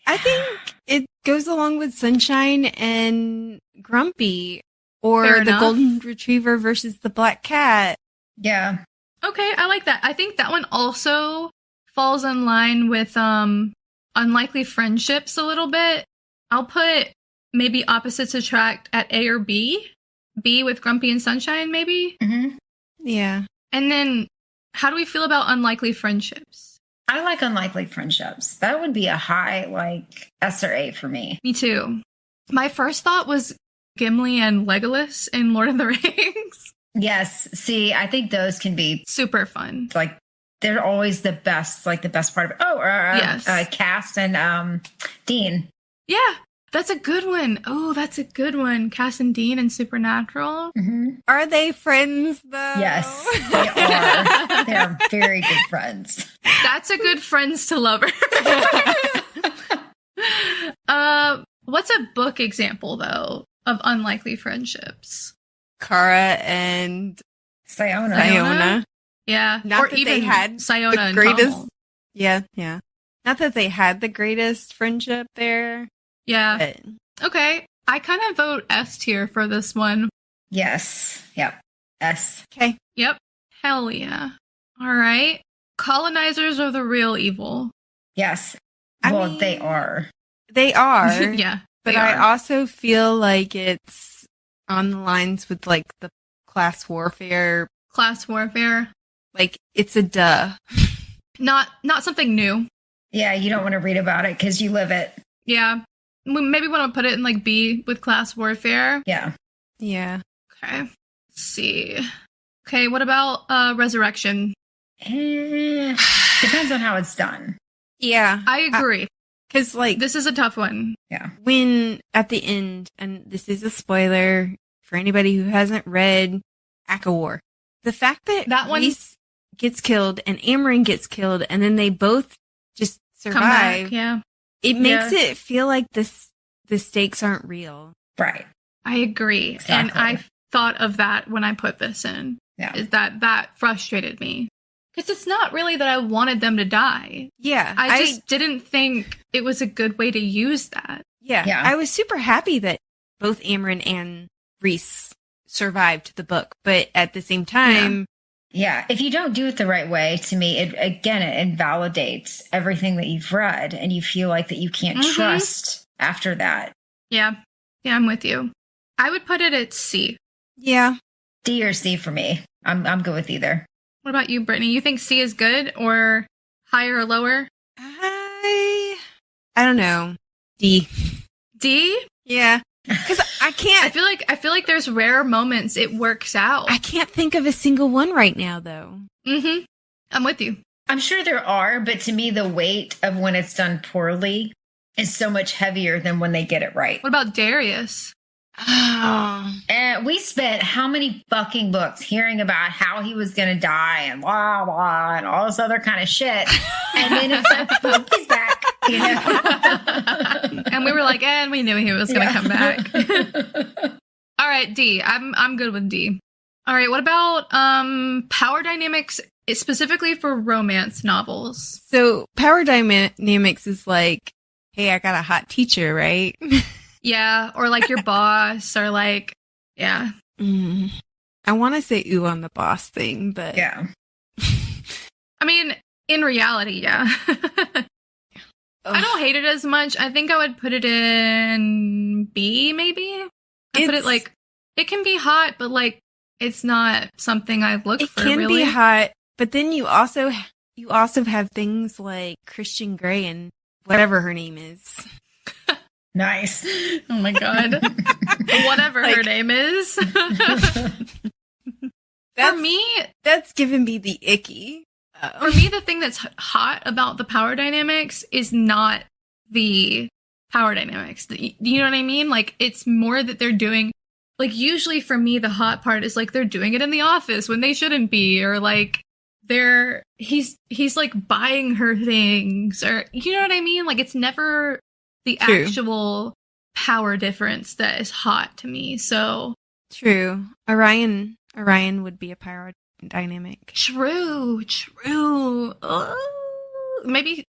I think it goes along with Sunshine and Grumpy, or Fair the enough. Golden Retriever versus the Black Cat. Yeah. Okay, I like that. I think that one also falls in line with unlikely friendships a little bit. I'll put maybe opposites attract at A or B. B with Grumpy and Sunshine, maybe. Mm-hmm. Yeah. And then how do we feel about unlikely friendships? I like unlikely friendships. That would be a high like S or A for me. Me too. My first thought was Gimli and Legolas in Lord of the Rings. Yes. See, I think those can be Super fun. like they're always the best, like the best part of it. Oh, Yes. Cass and Dean. Yeah, that's a good one. Oh, that's a good one. Cass and Dean and Supernatural. Mm-hmm. Are they friends though? Yes, they are. They are very good friends. That's a good friends to lovers. What's a book example though of unlikely friendships? Kara and Sayona. Iona. Yeah, Not or that even they had Sayona the and greatest. Tommel. Yeah. Not that they had the greatest friendship there. Yeah. But Okay, I kind of vote S tier for this one. Yes. Yep. S. okay. Yep. Hell yeah. All right. Colonizers are the real evil. Yes. I Well, mean- they are. They are. Yeah. But they I are. also feel like it's on the lines with like the class warfare. Class warfare. Like it's a duh. Not something new. Yeah, you don't want to read about it because you live it. Yeah. Maybe want to put it in like B with class warfare. Yeah. Yeah. Okay. Let's see. Okay, what about resurrection? Depends on how it's done. Yeah. I agree. Because like This is a tough one. Yeah. when at the end, and this is a spoiler for anybody who hasn't read Akawar, the fact that That one- Reese gets killed and Amarin gets killed, and then they both just Come survive. back. Yeah. It makes Yeah. it feel like the stakes aren't real. Right. I agree. Exactly. And thought of that when I put this in. Yeah. Is that frustrated me. Because it's not really that I wanted them to die. Yeah. I just didn't think it was a good way to use that. Yeah. I was super happy that both Amryn and Rhys survived the book, but at the same time... Yeah, if you don't do it the right way, to me, it invalidates everything that you've read, and you feel like that you can't trust after that. Yeah. Yeah, I'm with you. I would put it at C. Yeah. D or C for me. I'm good with either. What about you, Brittany? You think C is good or higher or lower? I don't know. D. D? Yeah. Because I can't. I feel like there's rare moments it works out. I can't think of a single one right now, though. Mm-hmm. I'm with you. I'm sure there are, but to me, the weight of when it's done poorly is so much heavier than when they get it right. What about Darius? Oh. And we spent how many fucking books hearing about how he was going to die and blah, blah, and all this other kind of shit. And then it's like, boom, he's back, you know? And we were like, and we knew he was going to come back. All right, D. I'm good with D. All right, what about power dynamics specifically for romance novels? So power dynamics is like, hey, I got a hot teacher, right? Yeah, or like your boss, or like, yeah. I want to say ooh on the boss thing, but... Yeah. I mean, in reality, yeah. I don't hate it as much. I think I would put it in B, maybe? I put it like, it can be hot, but like, it's not something I look for, really. It can be hot, but then you also have things like Christian Grey and whatever her name is. Nice. Oh my God. Whatever her name is. For me, that's given me the icky. For me, the thing that's hot about the power dynamics is not the power dynamics. You know what I mean? Like, it's more that they're doing, like, usually for me, the hot part is like they're doing it in the office when they shouldn't be, or like he's like buying her things, or you know what I mean? Like, it's never the True. Actual power difference that is hot to me. So true. Orion would be a power dynamic. True. Maybe.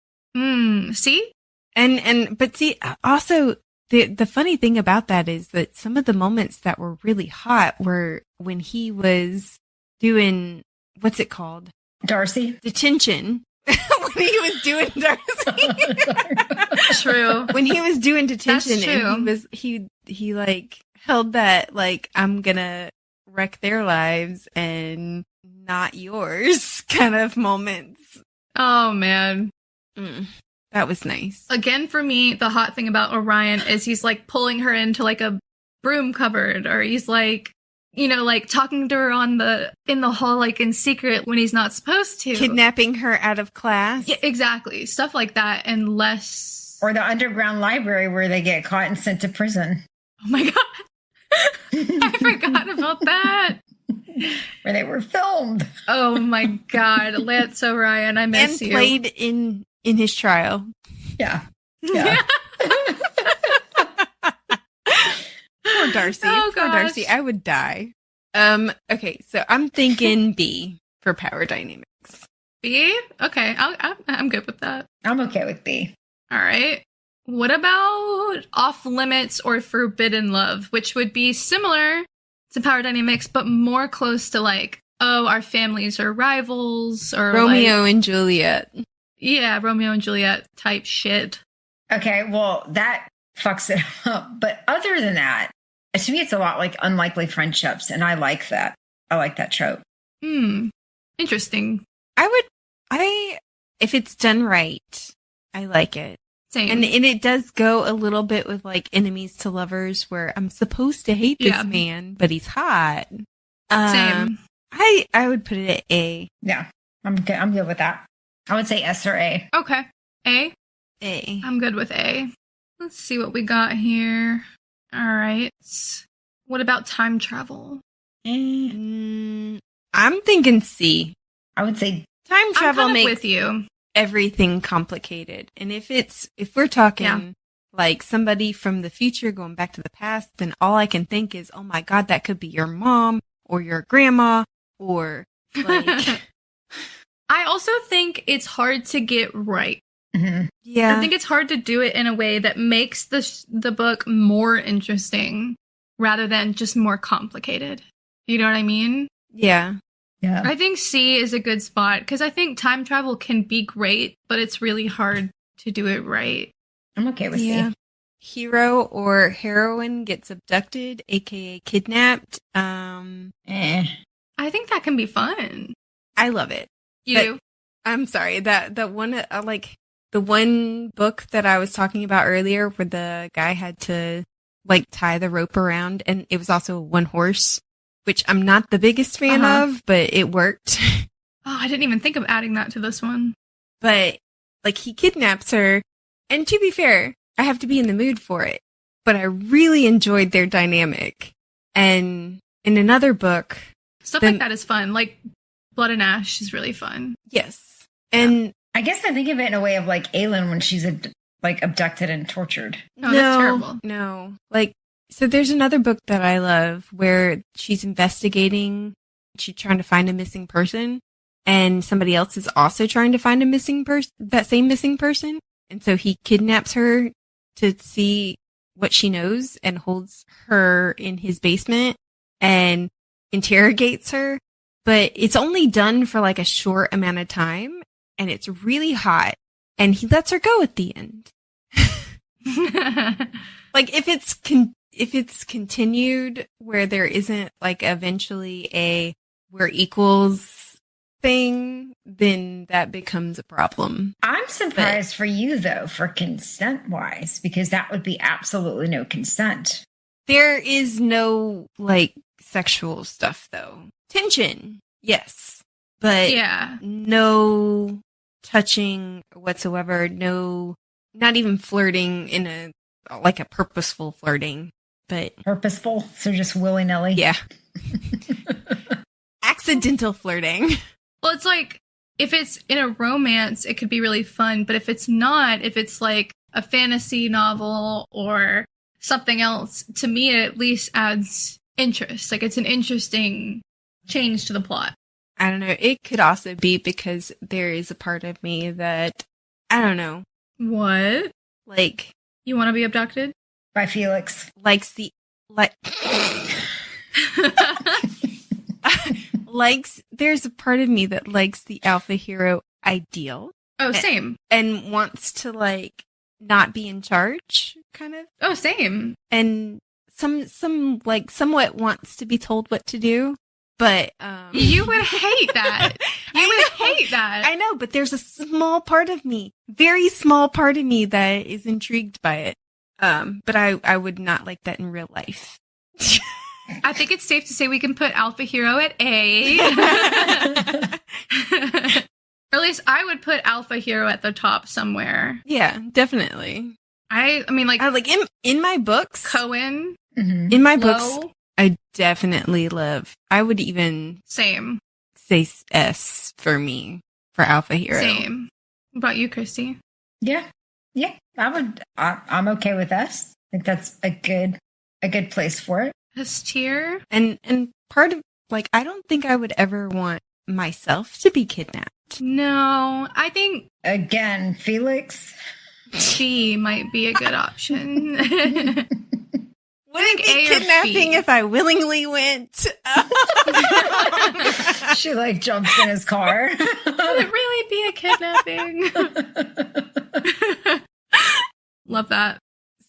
See? But see, also the funny thing about that is that some of the moments that were really hot were when he was doing, what's it called? Darcy? Detention. When he was doing Darcy. True. When he was doing detention, That's true. and he like held that, like, I'm gonna wreck their lives and not yours kind of moments. Oh man. That was nice. Again, for me, the hot thing about Orion is he's like pulling her into like a broom cupboard, or he's like, you know, like talking to her in the hall, like in secret when he's not supposed to. Kidnapping her out of class. Yeah, exactly. Stuff like that, and less. Or the underground library where they get caught and sent to prison. Oh my God. I forgot about that. Where they were filmed. Oh my God. Lance Orion, I miss you. And played in his trial. Yeah. Yeah. Poor Darcy. Oh, Poor Darcy. I would die. Okay, so I'm thinking B for power dynamics. B? Okay, I'm good with that. I'm okay with B. All right. What about off limits or forbidden love, which would be similar to power dynamics, but more close to like, oh, our families are rivals, or Romeo like, and Juliet. Yeah, Romeo and Juliet type shit. Okay, well, that fucks it up. But other than that, to me, it's a lot like unlikely friendships, and I like that. I like that trope. Interesting. If it's done right, I like it. Same. And it does go a little bit with like enemies to lovers, where I'm supposed to hate this man, but he's hot. Same. I would put it at A. Yeah, I'm good with that. I would say S or A. Okay. A? A. I'm good with A. Let's see what we got here. All right. What about time travel? I'm thinking C. I would say time travel I'm makes with you. Everything complicated. And if we're talking like somebody from the future going back to the past, then all I can think is, oh my God, that could be your mom or your grandma or like. I also think it's hard to get right. Mm-hmm. Yeah. I think it's hard to do it in a way that makes the book more interesting rather than just more complicated. You know what I mean? Yeah. Yeah. I think C is a good spot because I think time travel can be great, but it's really hard to do it right. I'm okay with Yeah. C. Hero or heroine gets abducted, aka kidnapped. I think that can be fun. I love it. You do? I'm sorry, that one, like, the one book that I was talking about earlier where the guy had to, like, tie the rope around, and it was also one horse, which I'm not the biggest fan of, but it worked. Oh, I didn't even think of adding that to this one. But, like, he kidnaps her, and to be fair, I have to be in the mood for it. But I really enjoyed their dynamic. And in another book... Stuff like that is fun. Like, Blood and Ash is really fun. Yes. And I guess I think of it in a way of like Aelin when she's like abducted and tortured. No, that's terrible. No. Like, so there's another book that I love where she's investigating, she's trying to find a missing person, and somebody else is also trying to find a missing person, that same missing person. And so he kidnaps her to see what she knows and holds her in his basement and interrogates her. But it's only done for like a short amount of time, and it's really hot, and he lets her go at the end. Like if it's continued where there isn't like eventually a we're equals thing, then that becomes a problem. I'm surprised for you though, for consent wise, because that would be absolutely no consent. There is no like sexual stuff though. Tension, yes, but yeah, no touching whatsoever. No, not even flirting in a like a purposeful flirting, but purposeful. So just willy nilly. Yeah, accidental flirting. Well, it's like if it's in a romance, it could be really fun. But if it's not, if it's like a fantasy novel or something else, to me, it at least adds interest. Like it's an interesting change to the plot. I don't know. It could also be because there is a part of me that, I don't know. What? Like. You want to be abducted? By Felix. Likes the, like. Likes, there's a part of me that likes the alpha hero ideal. Oh, same. And wants to, like, not be in charge, kind of. Oh, same. And some like, somewhat wants to be told what to do. But you would hate that. You would hate that. I know, but there's a small part of me, very small part of me that is intrigued by it. But I would not like that in real life. I think it's safe to say we can put Alpha Hero at A. Or at least I would put Alpha Hero at the top somewhere. Yeah, definitely. I mean, like in my books, Cohen. Mm-hmm. In my books, I definitely love. I would even same say S for me for Alpha Hero. Same. What about you, Christy? Yeah. I'm okay with S. I think that's a good place for it. S tier. And part of like I don't think I would ever want myself to be kidnapped. No, I think again, Felix. G might be a good option. Wouldn't be kidnapping if I willingly went. She like jumps in his car. Would it really be a kidnapping? Love that.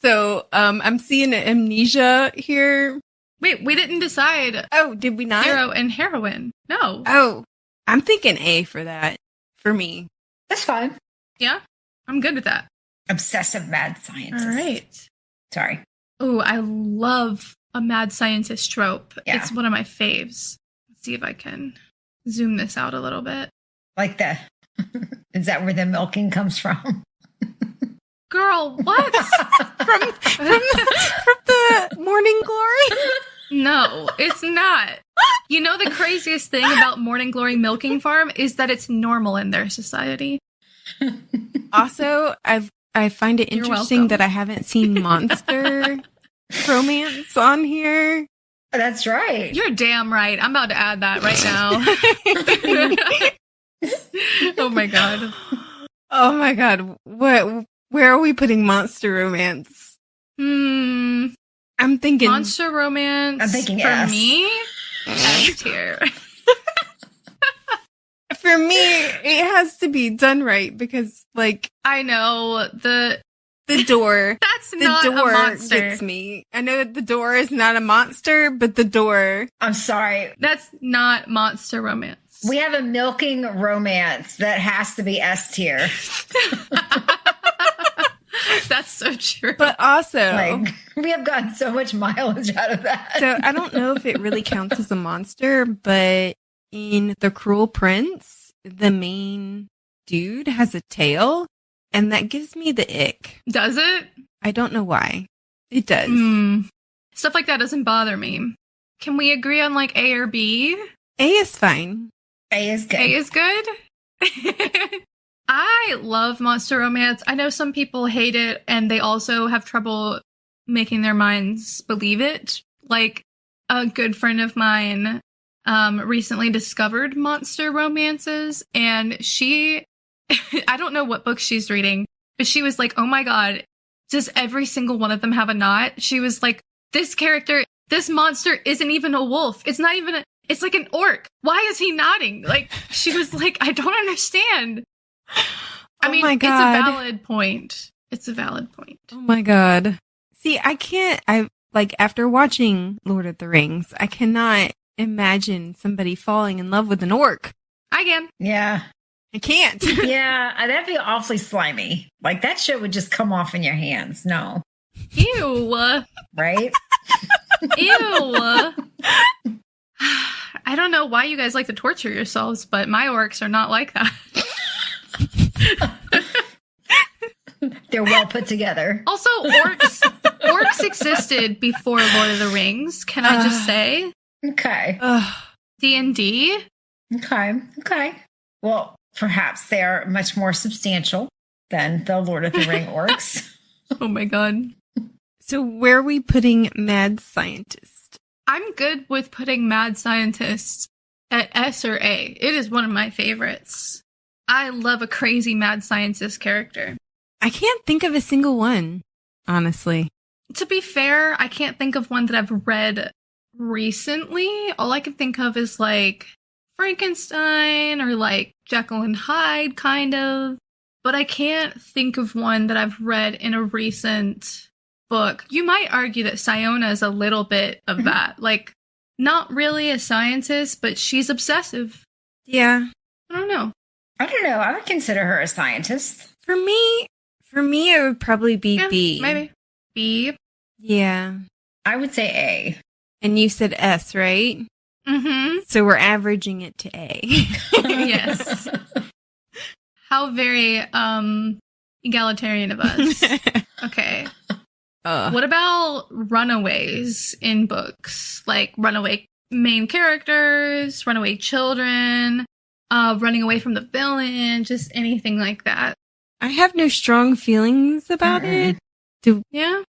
So I'm seeing amnesia here. Wait, we didn't decide. Oh, did we not? Hero and heroine. No. Oh, I'm thinking A for that. For me. That's fine. Yeah, I'm good with that. Obsessive mad scientist. All right. Sorry. Oh, I love a mad scientist trope. Yeah. It's one of my faves. Let's see if I can zoom this out a little bit. Like is that where the milking comes from? Girl, what? from the Morning Glory? No, it's not. You know the craziest thing about Morning Glory Milking Farm is that it's normal in their society. Also, I've I find it You're interesting welcome. that I haven't seen monster romance on here. That's right. You're damn right. I'm about to add that right now. Oh my god. Oh my god. Where are we putting monster romance? I'm thinking Monster romance. I'm thinking for S. me. S tier. for me it has to be done right because like I know the door that's the not door a monster. gets me. I know that the door is not a monster, but the door. I'm sorry. That's not monster romance. We have a milking romance that has to be S tier. That's so true. But also, Like, we have gotten so much mileage out of that. so I don't know if it really counts as a monster, but in The Cruel Prince, the main dude has a tail, and that gives me the ick. Does it? I don't know why. It does. Stuff like that doesn't bother me. Can we agree on like A or B? A is fine. A is good. A is good. I love monster romance. I know some people hate it and they also have trouble making their minds believe it. Like a good friend of mine recently discovered monster romances and she, I don't know what book she's reading, but she was like, oh my God, does every single one of them have a knot? She was like, this character, this monster isn't even a wolf. It's not even it's like an orc. Why is he nodding? Like, she was like, I don't understand. I mean, my it's a God. valid point. It's a valid point. Oh my god. See, after watching Lord of the Rings, I cannot imagine somebody falling in love with an orc. I can. Yeah. I can't. Yeah. That'd be awfully slimy. Like, that shit would just come off in your hands. No. Ew. Right? Ew. I don't know why you guys like to torture yourselves, but my orcs are not like that. They're well put together. Also, orcs existed before Lord of the Rings. Can I just say? Okay. D&D? Okay. Well, perhaps they are much more substantial than the Lord of the Ring orcs. Oh my god. So where are we putting mad scientist? I'm good with putting mad scientists at S or A. It is one of my favorites. I love a crazy mad scientist character. I can't think of a single one, honestly. To be fair, I can't think of one that I've read recently. All I can think of is like Frankenstein or like Jekyll and Hyde, kind of. But I can't think of one that I've read in a recent book. You might argue that Siona is a little bit of that. Like, not really a scientist, but she's obsessive. Yeah. I don't know. I would consider her a scientist. For me, it would probably be Yeah, B. maybe. B. Yeah. I would say A. And you said S, right? Mm-hmm. So we're averaging it to A. Yes. How very egalitarian of us. Okay. What about runaways in books? Like runaway main characters, runaway children, running away from the villain, just anything like that. I have no strong feelings about it. Yeah,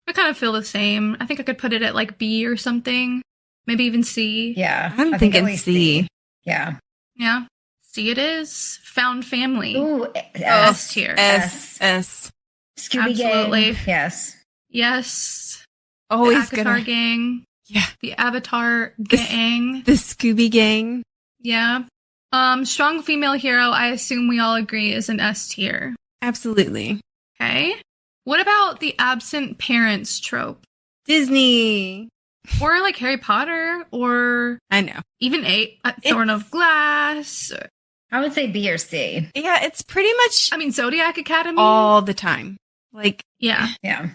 I kind of feel the same. I think I could put it at like B or something. Maybe even C. Yeah. I'm I think at thinking least C. Yeah. Yeah. C it is. Found family. Ooh, S tier. S. Scooby Absolutely. Gang. Yes. Yes. Always the Avatar gonna. gang. Yeah. The Avatar gang. The Scooby Gang. Yeah. Strong female hero, I assume we all agree, is an S tier. Absolutely. Okay. What about the absent parents trope? Disney. Or like Harry Potter, or I know. even Thorn of Glass. I would say B or C. Yeah, it's pretty much I mean, Zodiac Academy. all the time. Like, Yeah. Yeah.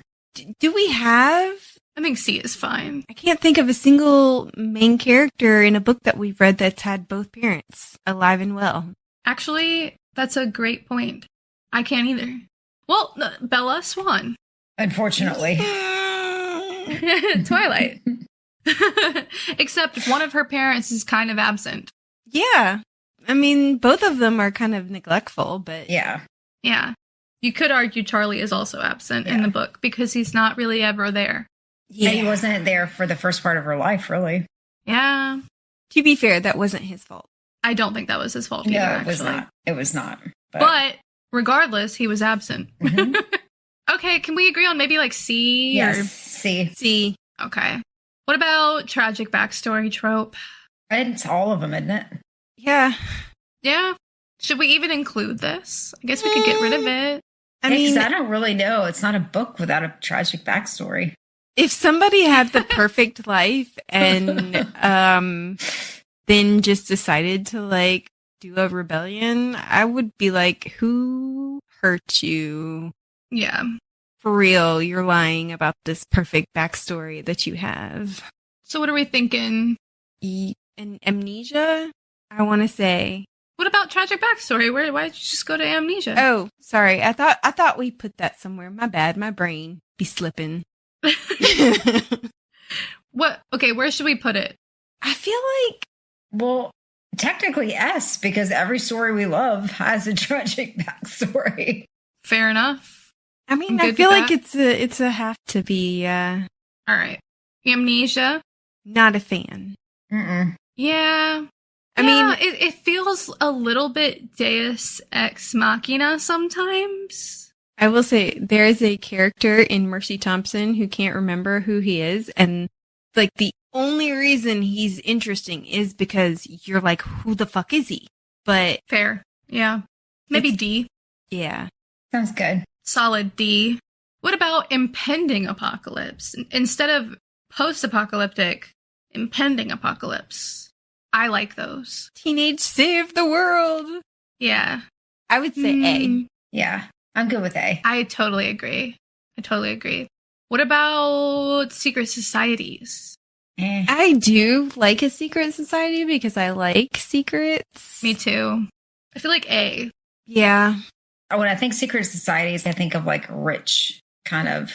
do we have... I think C is fine. I can't think of a single main character in a book that we've read that's had both parents alive and well. Actually, that's a great point. I can't either. Well, Bella Swan. Unfortunately. Twilight. Except one of her parents is kind of absent. Yeah. I mean, both of them are kind of neglectful, but... Yeah. Yeah. You could argue Charlie is also absent in the book because he's not really ever there. Yeah, he wasn't there for the first part of her life, really. Yeah. To be fair, that wasn't his fault. I don't think that was his fault either, No, it was actually. not. It was not. But regardless, he was absent. Mhm. Okay, can we agree on maybe like C? Yes, Or... C. C. Okay. What about tragic backstory trope? It's all of them, isn't it? Yeah. Yeah. Should we even include this? I guess we could get rid of it. I mean, I don't really know. It's not a book without a tragic backstory. if somebody had the perfect life and then just decided to like do a rebellion, I would be like, who hurt you? Yeah. For real, you're lying about this perfect backstory that you have. So what are we thinking? And amnesia, I want to say. What about tragic backstory? Why did you just go to amnesia? Oh, sorry. I thought we put that somewhere. My bad. My brain be slipping. What? Okay, where should we put it? I feel like, Well, technically S, because every story we love has a tragic backstory. Fair enough. I mean, I'm I good feel with like that. it's a have to be. All right. Amnesia. Not a fan. Mm-mm. Yeah. I mean, it feels a little bit Deus Ex Machina sometimes. I will say there is a character in Mercy Thompson who can't remember who he is, and like the only reason he's interesting is because you're like, who the fuck is he? But Fair. Yeah. Maybe It's- D. yeah, Sounds good. Solid D. What about impending apocalypse? Instead of post-apocalyptic, impending apocalypse. I like those. teenage save the world. Yeah. I would say A. Yeah, I'm good with A. I totally agree. What about secret societies? Eh. I do like a secret society because I like secrets. Me too. I feel like A. Yeah. When I think secret societies, I think of like rich kind of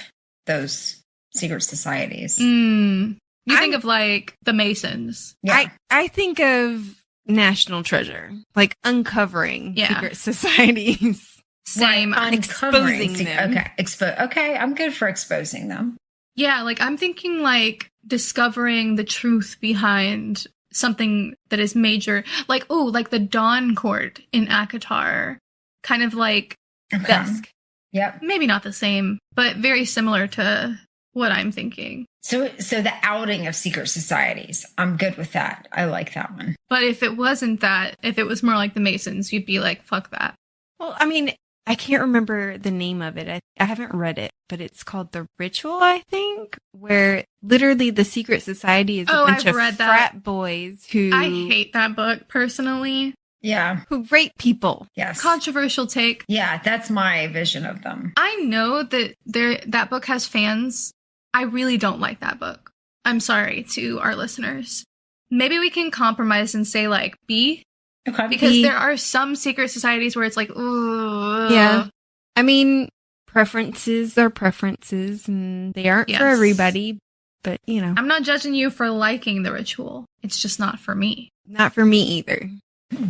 those secret societies. You think I'm- of like the Masons. Yeah. I think of National Treasure, like uncovering Yeah. secret societies. Same. Right, exposing uncovering them. Okay, okay, I'm good for exposing them. Yeah, like I'm thinking like discovering the truth behind something that is major. Like, oh, like the Dawn Court in Akatar. Kind of like, Okay. Dusk. Yep. maybe not the same, but very similar to what I'm thinking. So the outing of secret societies, I'm good with that. I like that one. But if it wasn't that, if it was more like the Masons, you'd be like, fuck that. Well, I mean, I can't remember the name of it. I haven't read it, but it's called The Ritual, I think, where literally the secret society is a Oh, bunch I've of read that. frat boys who I hate that book personally. Yeah. who rape people. Yes. Controversial take. Yeah, that's my vision of them. I know that that book has fans. I really don't like that book. I'm sorry to our listeners. Maybe we can compromise and say like B, Okay. because B. there are some secret societies where it's like, ooh. Yeah. I mean, preferences are preferences and they aren't for Yes. everybody, but you know, I'm not judging you for liking the ritual. It's just not for me. not for me either.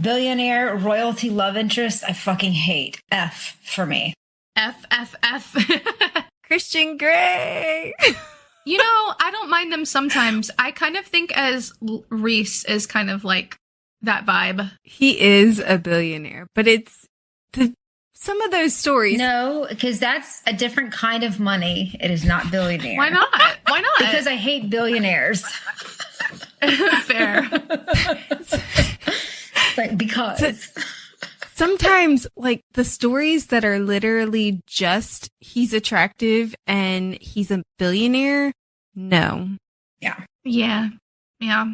Billionaire royalty love interest, I fucking hate. F for me. F, F, F. Christian Grey. You know, I don't mind them sometimes. I kind of think as Reese is kind of like that vibe. He is a billionaire, but it's some of those stories. No, because that's a different kind of money. It is not billionaire. Why not? Why not? Because I hate billionaires. Fair. Like, because. Sometimes, like, the stories that are literally just he's attractive and he's a billionaire, no. Yeah. Yeah.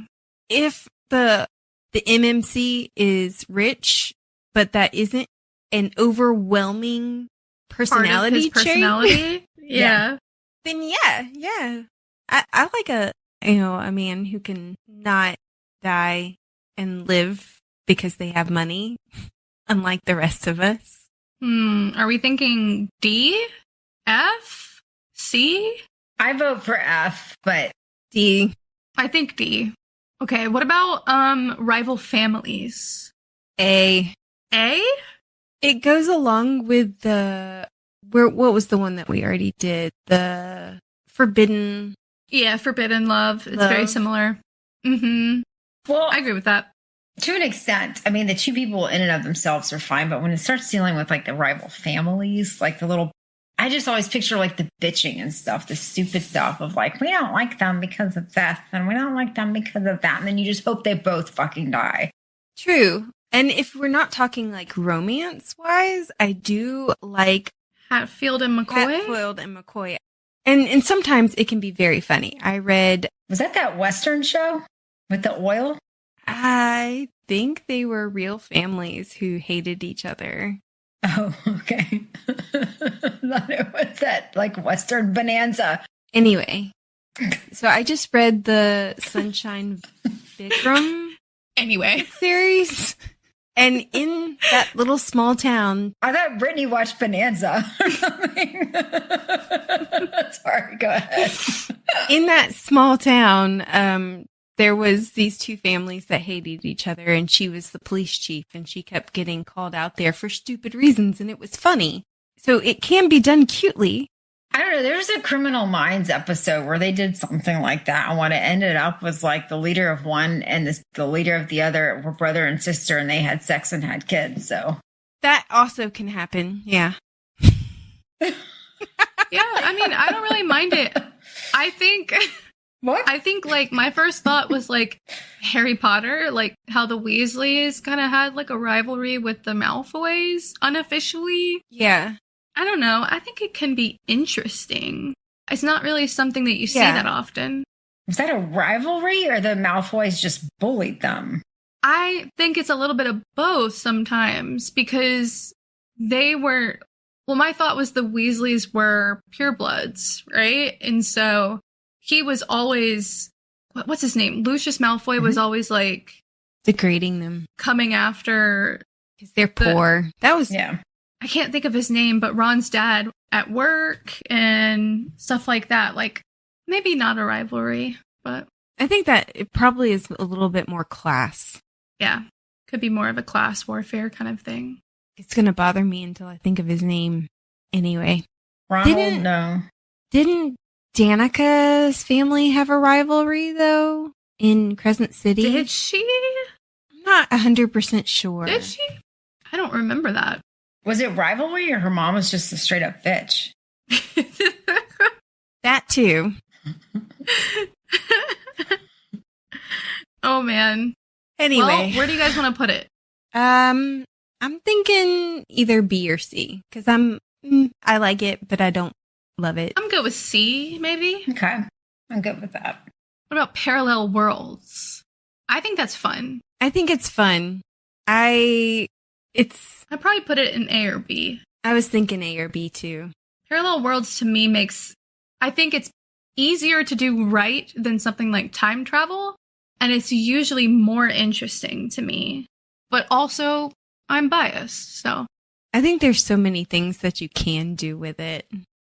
If the MMC is rich, but that isn't an overwhelming personality Part of his trait, personality. Yeah. then yeah. I like a man who can not die and live because they have money, unlike the rest of us. Are we thinking D? F? C? I vote for F, but D. I think D. Okay, what about rival families? A. A? It goes along with what was the one that we already did? The Forbidden. Yeah, Forbidden Love. It's very similar. Mm-hmm. Well, I agree with that. To an extent. I mean, the two people in and of themselves are fine, but when it starts dealing with like the rival families, like I just always picture like the bitching and stuff, the stupid stuff of like, we don't like them because of this and we don't like them because of that. And then you just hope they both fucking die. True. And if we're not talking like romance wise, I do like Hatfield and McCoy. Hatfield and McCoy. And sometimes it can be very funny. Was that Western show with the oil? I think they were real families who hated each other. Oh, okay. Thought it was that like Western Bonanza. Anyway, so I just read the Sunshine Vikram series. And in that little small town, I thought Brittany watched Bonanza or something. Sorry, go ahead. In that small town, there was these two families that hated each other, and she was the police chief, and she kept getting called out there for stupid reasons, and it was funny. So it can be done cutely. I don't know. There was a Criminal Minds episode where they did something like that, and what it ended up was like the leader of one and the leader of the other were brother and sister, and they had sex and had kids. So that also can happen. Yeah. Yeah. I mean, I don't really mind it. I think like my first thought was like Harry Potter, like how the Weasleys kind of had like a rivalry with the Malfoys unofficially. Yeah. I don't know. I think it can be interesting. It's not really something that you see that often. Was that a rivalry or the Malfoys just bullied them? I think it's a little bit of both sometimes because my thought was the Weasleys were purebloods, right? And so he was always, what's his name? Lucius Malfoy was always like degrading them, coming after because they're poor. That was I can't think of his name, but Ron's dad at work and stuff like that. Like maybe not a rivalry, but I think that it probably is a little bit more class. Yeah, could be more of a class warfare kind of thing. It's gonna bother me until I think of his name. Anyway, Ronald, didn't Danica's family have a rivalry, though, in Crescent City? Did she? I'm not 100% sure. Did she? I don't remember that. Was it rivalry or her mom was just a straight up bitch? That too. Oh, man. Anyway. Well, where do you guys want to put it? I'm thinking either B or C, because I like it, but I don't love it. I'm good with C, maybe. Okay. I'm good with that. What about Parallel Worlds? I think that's fun. I think it's fun. I'd probably put it in A or B. I was thinking A or B too. Parallel Worlds to me I think it's easier to do right than something like time travel. And it's usually more interesting to me. But also, I'm biased, so. I think there's so many things that you can do with it.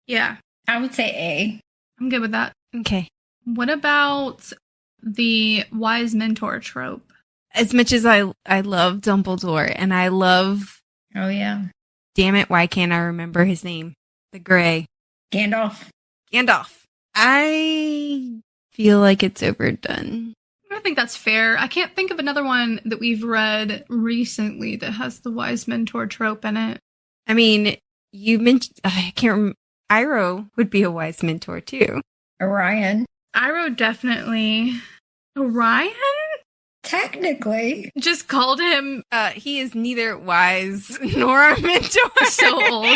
Yeah. I would say A. I'm good with that. Okay. What about the wise mentor trope? As much as I love Dumbledore and I love... Oh, yeah. Damn it, why can't I remember his name? The Grey. Gandalf. I feel like it's overdone. I think that's fair. I can't think of another one that we've read recently that has the wise mentor trope in it. I mean, you mentioned... I can't remember. Iroh would be a wise mentor, too. Orion. Iroh definitely... Orion? Technically. Just called him... he is neither wise nor a mentor. So old.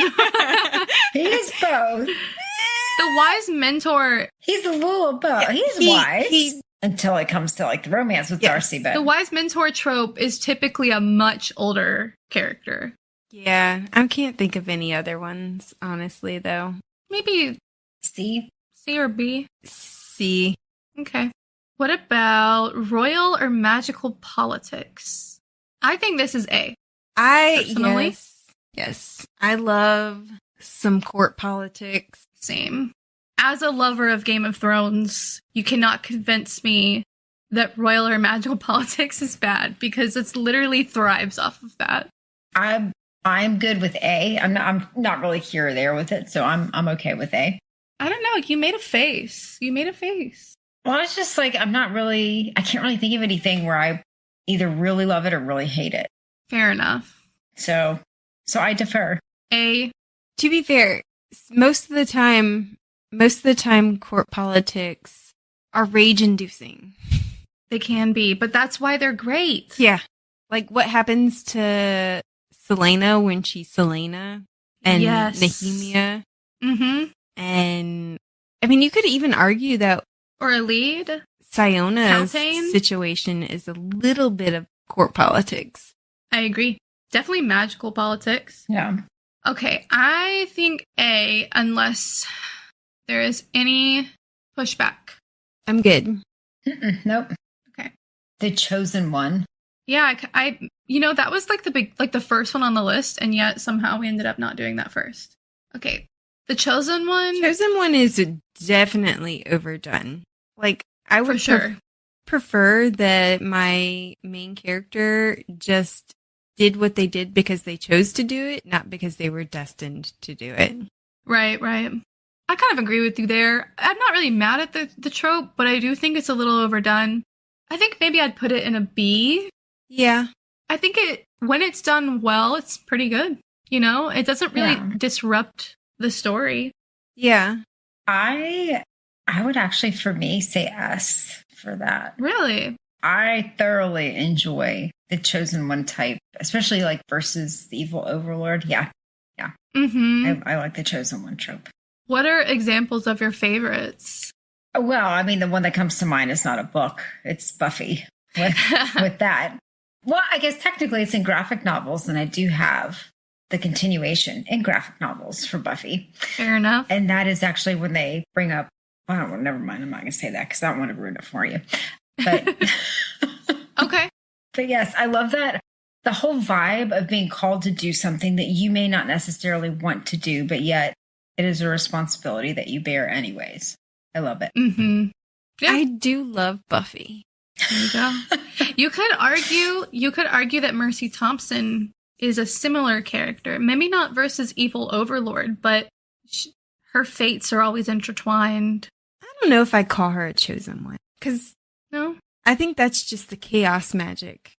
He is both. The wise mentor... He's a little both. He's wise. Until it comes to like the romance with Darcy. But the wise mentor trope is typically a much older character. Yeah, I can't think of any other ones, honestly, though. Maybe C or B? C. Okay. What about royal or magical politics? I think this is A. Personally. Yes. I love some court politics. Same. As a lover of Game of Thrones, you cannot convince me that royal or magical politics is bad because it literally thrives off of that. I'm I'm good with A. I'm not really here or there with it, so I'm okay with A. I don't know. You made a face. You made a face. Well, it's just like I can't really think of anything where I either really love it or really hate it. Fair enough. So I defer. A. To be fair, most of the time court politics are rage-inducing. They can be, but that's why they're great. Yeah. Like what happens to Selena when she's Selena and Yes. Nehemia. Mm-hmm. And I mean, you could even argue that Or a lead. Siona's Palpatine? situation is a little bit of court politics. I agree. Definitely magical politics. Yeah. Okay, I think A, unless there is any pushback. I'm good. Nope. Okay. The Chosen One. Yeah, that was like the first one on the list, and yet somehow we ended up not doing that first. Okay, the Chosen One. Chosen One is definitely overdone. Like, I For would sure. prefer that my main character just did what they did because they chose to do it, not because they were destined to do it. Right. I kind of agree with you there. I'm not really mad at the trope, but I do think it's a little overdone. I think maybe I'd put it in a B. Yeah. I think when it's done well, it's pretty good. It doesn't really disrupt the story. Yeah. I would actually, for me, say S for that. Really? I thoroughly enjoy the Chosen One type, especially like versus the evil overlord. Yeah. Mm-hmm. I like the Chosen One trope. What are examples of your favorites? Well, I mean, the one that comes to mind is not a book. It's Buffy with that. Well, I guess technically it's in graphic novels, and I do have the continuation in graphic novels for Buffy. Fair enough. And that is actually when they bring up, well, never mind. I'm not going to say that because I don't want to ruin it for you. But Okay. But yes, I love that. The whole vibe of being called to do something that you may not necessarily want to do, but yet it is a responsibility that you bear anyways. I love it. Mm-hmm. Yeah. I do love Buffy. There you go. You could argue that Mercy Thompson is a similar character. Maybe not versus evil overlord, but her fates are always intertwined. I don't know if I'd call her a chosen one, because No? I think that's just the chaos magic.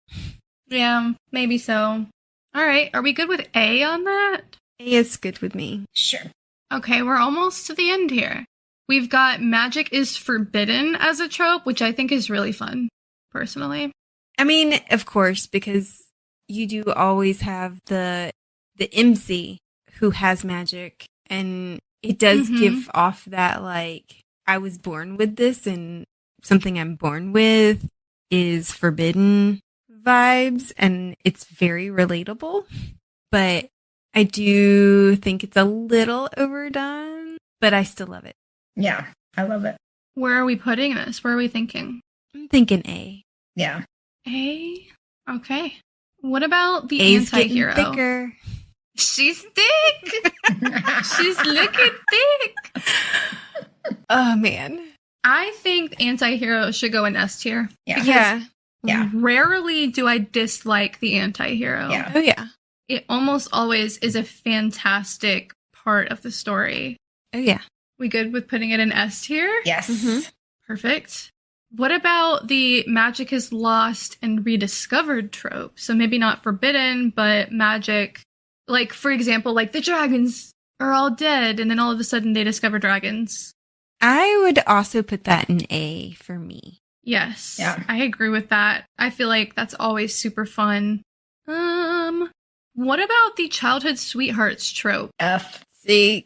Yeah, maybe so. All right. Are we good with A on that? A is good with me. Sure. Okay, we're almost to the end here. We've got magic is forbidden as a trope, which I think is really fun, personally. I mean, of course, because you do always have the MC who has magic, and it does give off that, like, I was born with this, and something I'm born with is forbidden vibes, and it's very relatable. But I do think it's a little overdone, but I still love it. Yeah, I love it. Where are we putting this? Where are we thinking? I'm thinking A. Yeah. A? Okay. What about the A's anti-hero? getting thicker. She's thick! She's looking thick! Oh, man. I think anti-hero should go in S tier. Yeah. Yeah. Rarely do I dislike the anti-hero. Yeah. Oh, yeah. It almost always is a fantastic part of the story. Oh, yeah. We good with putting it in S tier? Yes. Mhm. Perfect. What about the magic is lost and rediscovered trope? So maybe not forbidden, but magic, like, for example, like the dragons are all dead, and then all of a sudden they discover dragons. I would also put that in A for me. Yes. Yeah. I agree with that. I feel like that's always super fun. What about the childhood sweethearts trope? F. See?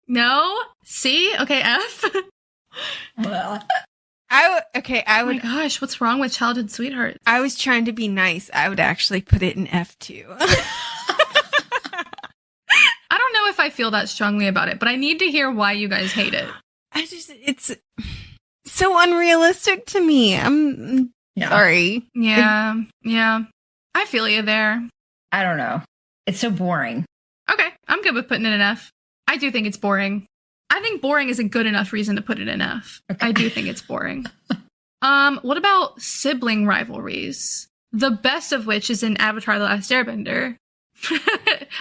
No? C? Okay, F? Well, I Oh my gosh, what's wrong with childhood sweethearts? I was trying to be nice. I would actually put it in F2. I don't know if I feel that strongly about it, but I need to hear why you guys hate it. It's so unrealistic to me. I'm no. sorry. Yeah. I feel you there. I don't know. It's so boring. Okay, I'm good with putting it in F. I do think it's boring. I think boring is a good enough reason to put it in F. Okay. I do think it's boring. What about sibling rivalries? The best of which is in Avatar: The Last Airbender.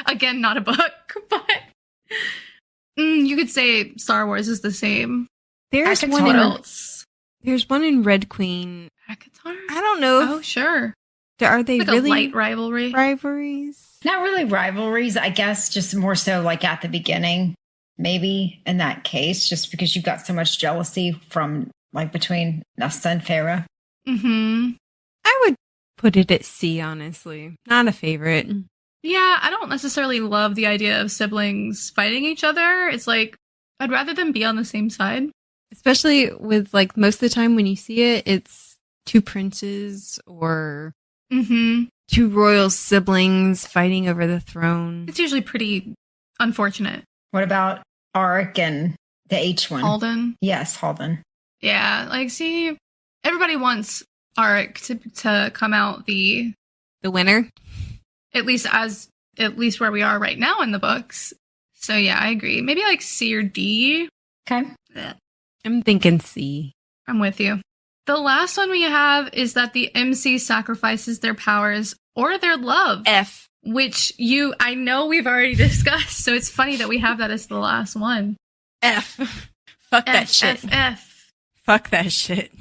Again, not a book, but you could say Star Wars is the same. There's one What in else? There's one in Red Queen. ACOTAR? I don't know. Oh, sure. Are they Like really a light rivalry? rivalries? Not really rivalries, I guess, just more so like at the beginning, maybe in that case, just because you've got so much jealousy from like between Nesta and Farah. Mm-hmm. I would put it at C, honestly. Not a favorite. Yeah, I don't necessarily love the idea of siblings fighting each other. It's like, I'd rather them be on the same side. Especially with, like, most of the time when you see it, it's two princes or two royal siblings fighting over the throne. It's usually pretty unfortunate. What about Arik and the H one? Halden? Yes, Halden. Yeah, like, see, everybody wants Arik to come out the winner? at least where we are right now in the books. So yeah, I agree. Maybe like C or D. Okay. Yeah. I'm thinking C. I'm with you. The last one we have is that the MC sacrifices their powers or their love. F. Which I know we've already discussed, so it's funny that we have that as the last one. F. Fuck that shit. F. Fuck that shit.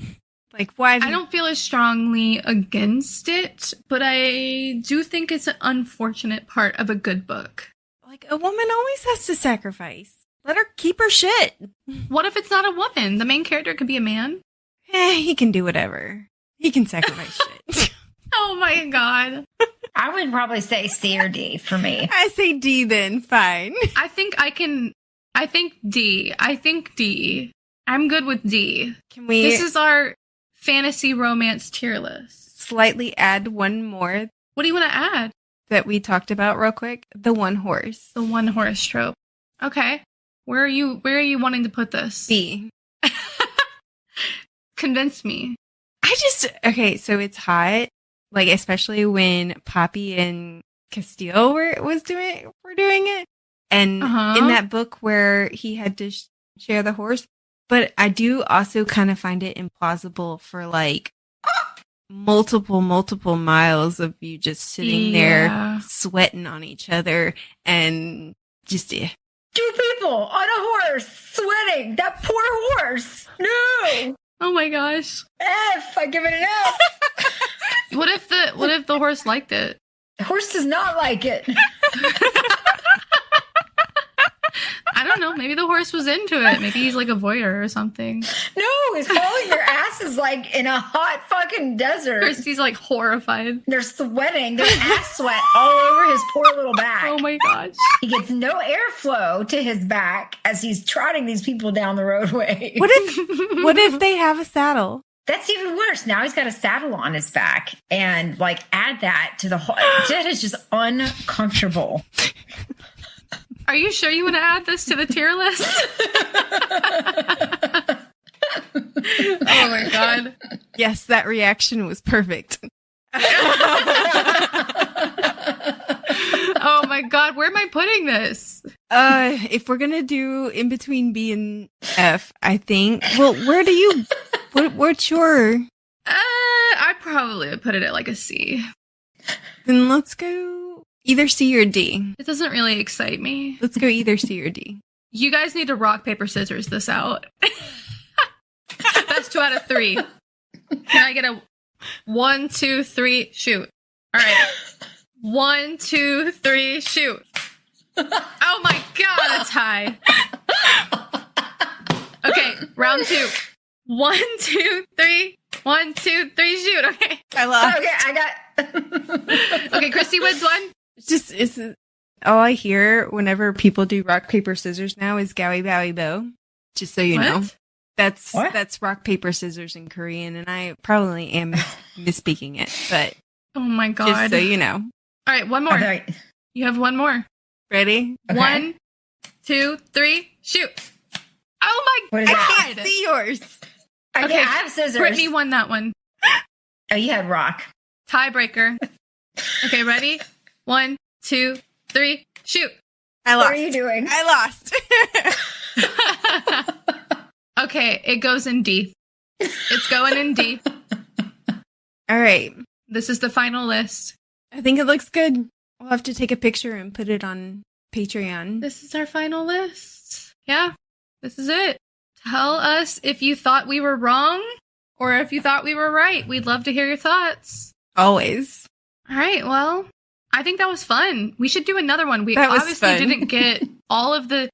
Like, why? I don't feel as strongly against it, but I do think it's an unfortunate part of a good book. Like, a woman always has to sacrifice. Let her keep her shit. What if it's not a woman? The main character could be a man. He can do whatever. He can sacrifice shit. Oh my god. I would probably say C or D for me. I say D then. Fine. I think D. I think D. I'm good with D. Can we... This is our fantasy romance tier list. Slightly add one more What do you want to add? that we talked about real quick? The one horse. The one horse trope. Okay. Where are you wanting to put this? B. Convince me. Okay, so it's hot. Like, especially when Poppy and Castile were doing it. And in that book where he had to share the horse. But I do also kind of find it implausible for like multiple miles of you just sitting there sweating on each other and just Two people on a horse sweating. That poor horse. No. Oh my gosh. F. I give it an F. What if the horse liked it? The horse does not like it. I don't know. Maybe the horse was into it. Maybe he's like a voyeur or something. No, he's calling their asses like in a hot fucking desert. Christy's like horrified. They're sweating. Their ass sweat all over his poor little back. Oh my gosh. He gets no airflow to his back as he's trotting these people down the roadway. What if they have a saddle? That's even worse. Now he's got a saddle on his back and like add that to the whole. That is just uncomfortable. Are you sure you want to add this to the tier list? Oh my god. Yes, that reaction was perfect. Oh my god, where am I putting this? If we're gonna do in between B and F, I think. Well, where do you? What's your? I probably would put it at like a C. Then let's go either C or D. It doesn't really excite me. Let's go either C or D. You guys need to rock, paper, scissors this out. That's 2 out of 3. Can I get a 1, 2, 3, shoot? All right. 1, 2, 3, shoot. Oh my god, a tie. Okay, round 2. 1, 2, 3. 1, 2, 3, shoot. Okay. I lost. Okay, I got. Okay, Christy wins one. It's all I hear whenever people do rock, paper, scissors now is gowie, bowie, bow. Just so you know. That's rock, paper, scissors in Korean, and I probably am misspeaking it, but oh my god. Just so you know. All right, one more. Okay. You have one more. Ready? Okay. 1, 2, 3, shoot. Oh my What is god. that? I can't see yours. Okay, I have scissors. Brittany won that one. Oh, you had rock. Tiebreaker. Okay, ready? 1, 2, 3, shoot. I lost. What are you doing? I lost. Okay, it goes in D. It's going in D. All right. This is the final list. I think it looks good. We'll have to take a picture and put it on Patreon. This is our final list. Yeah, this is it. Tell us if you thought we were wrong or if you thought we were right. We'd love to hear your thoughts. Always. All right, well, I think that was fun. We should do another one. We That was obviously fun. didn't get all of the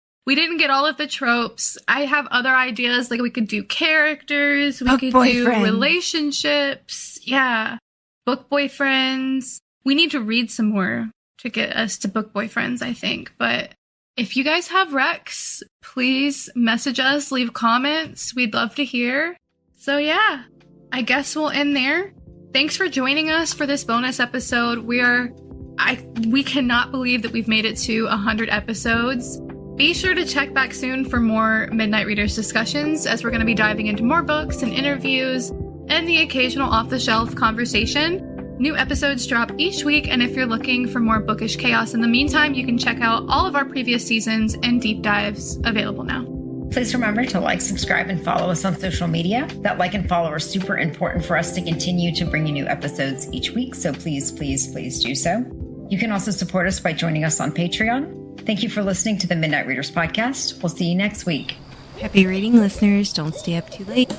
tropes. I have other ideas, like we could do characters, we Book could do boyfriends. relationships. Yeah. Book boyfriends. We need to read some more to get us to book boyfriends, I think. But if you guys have recs, please message us, leave comments. We'd love to hear. So yeah, I guess we'll end there. Thanks for joining us for this bonus episode. We cannot believe that we've made it to 100 episodes. Be sure to check back soon for more Midnight Readers discussions, as we're going to be diving into more books and interviews and the occasional off-the-shelf conversation. New episodes drop each week, and if you're looking for more bookish chaos in the meantime, you can check out all of our previous seasons and deep dives available now. Please remember to like, subscribe, and follow us on social media. That like and follow are super important for us to continue to bring you new episodes each week, so please, please, please do so. You can also support us by joining us on Patreon. Thank you for listening to the Midnight Readers podcast. We'll see you next week. Happy reading, listeners. Don't stay up too late.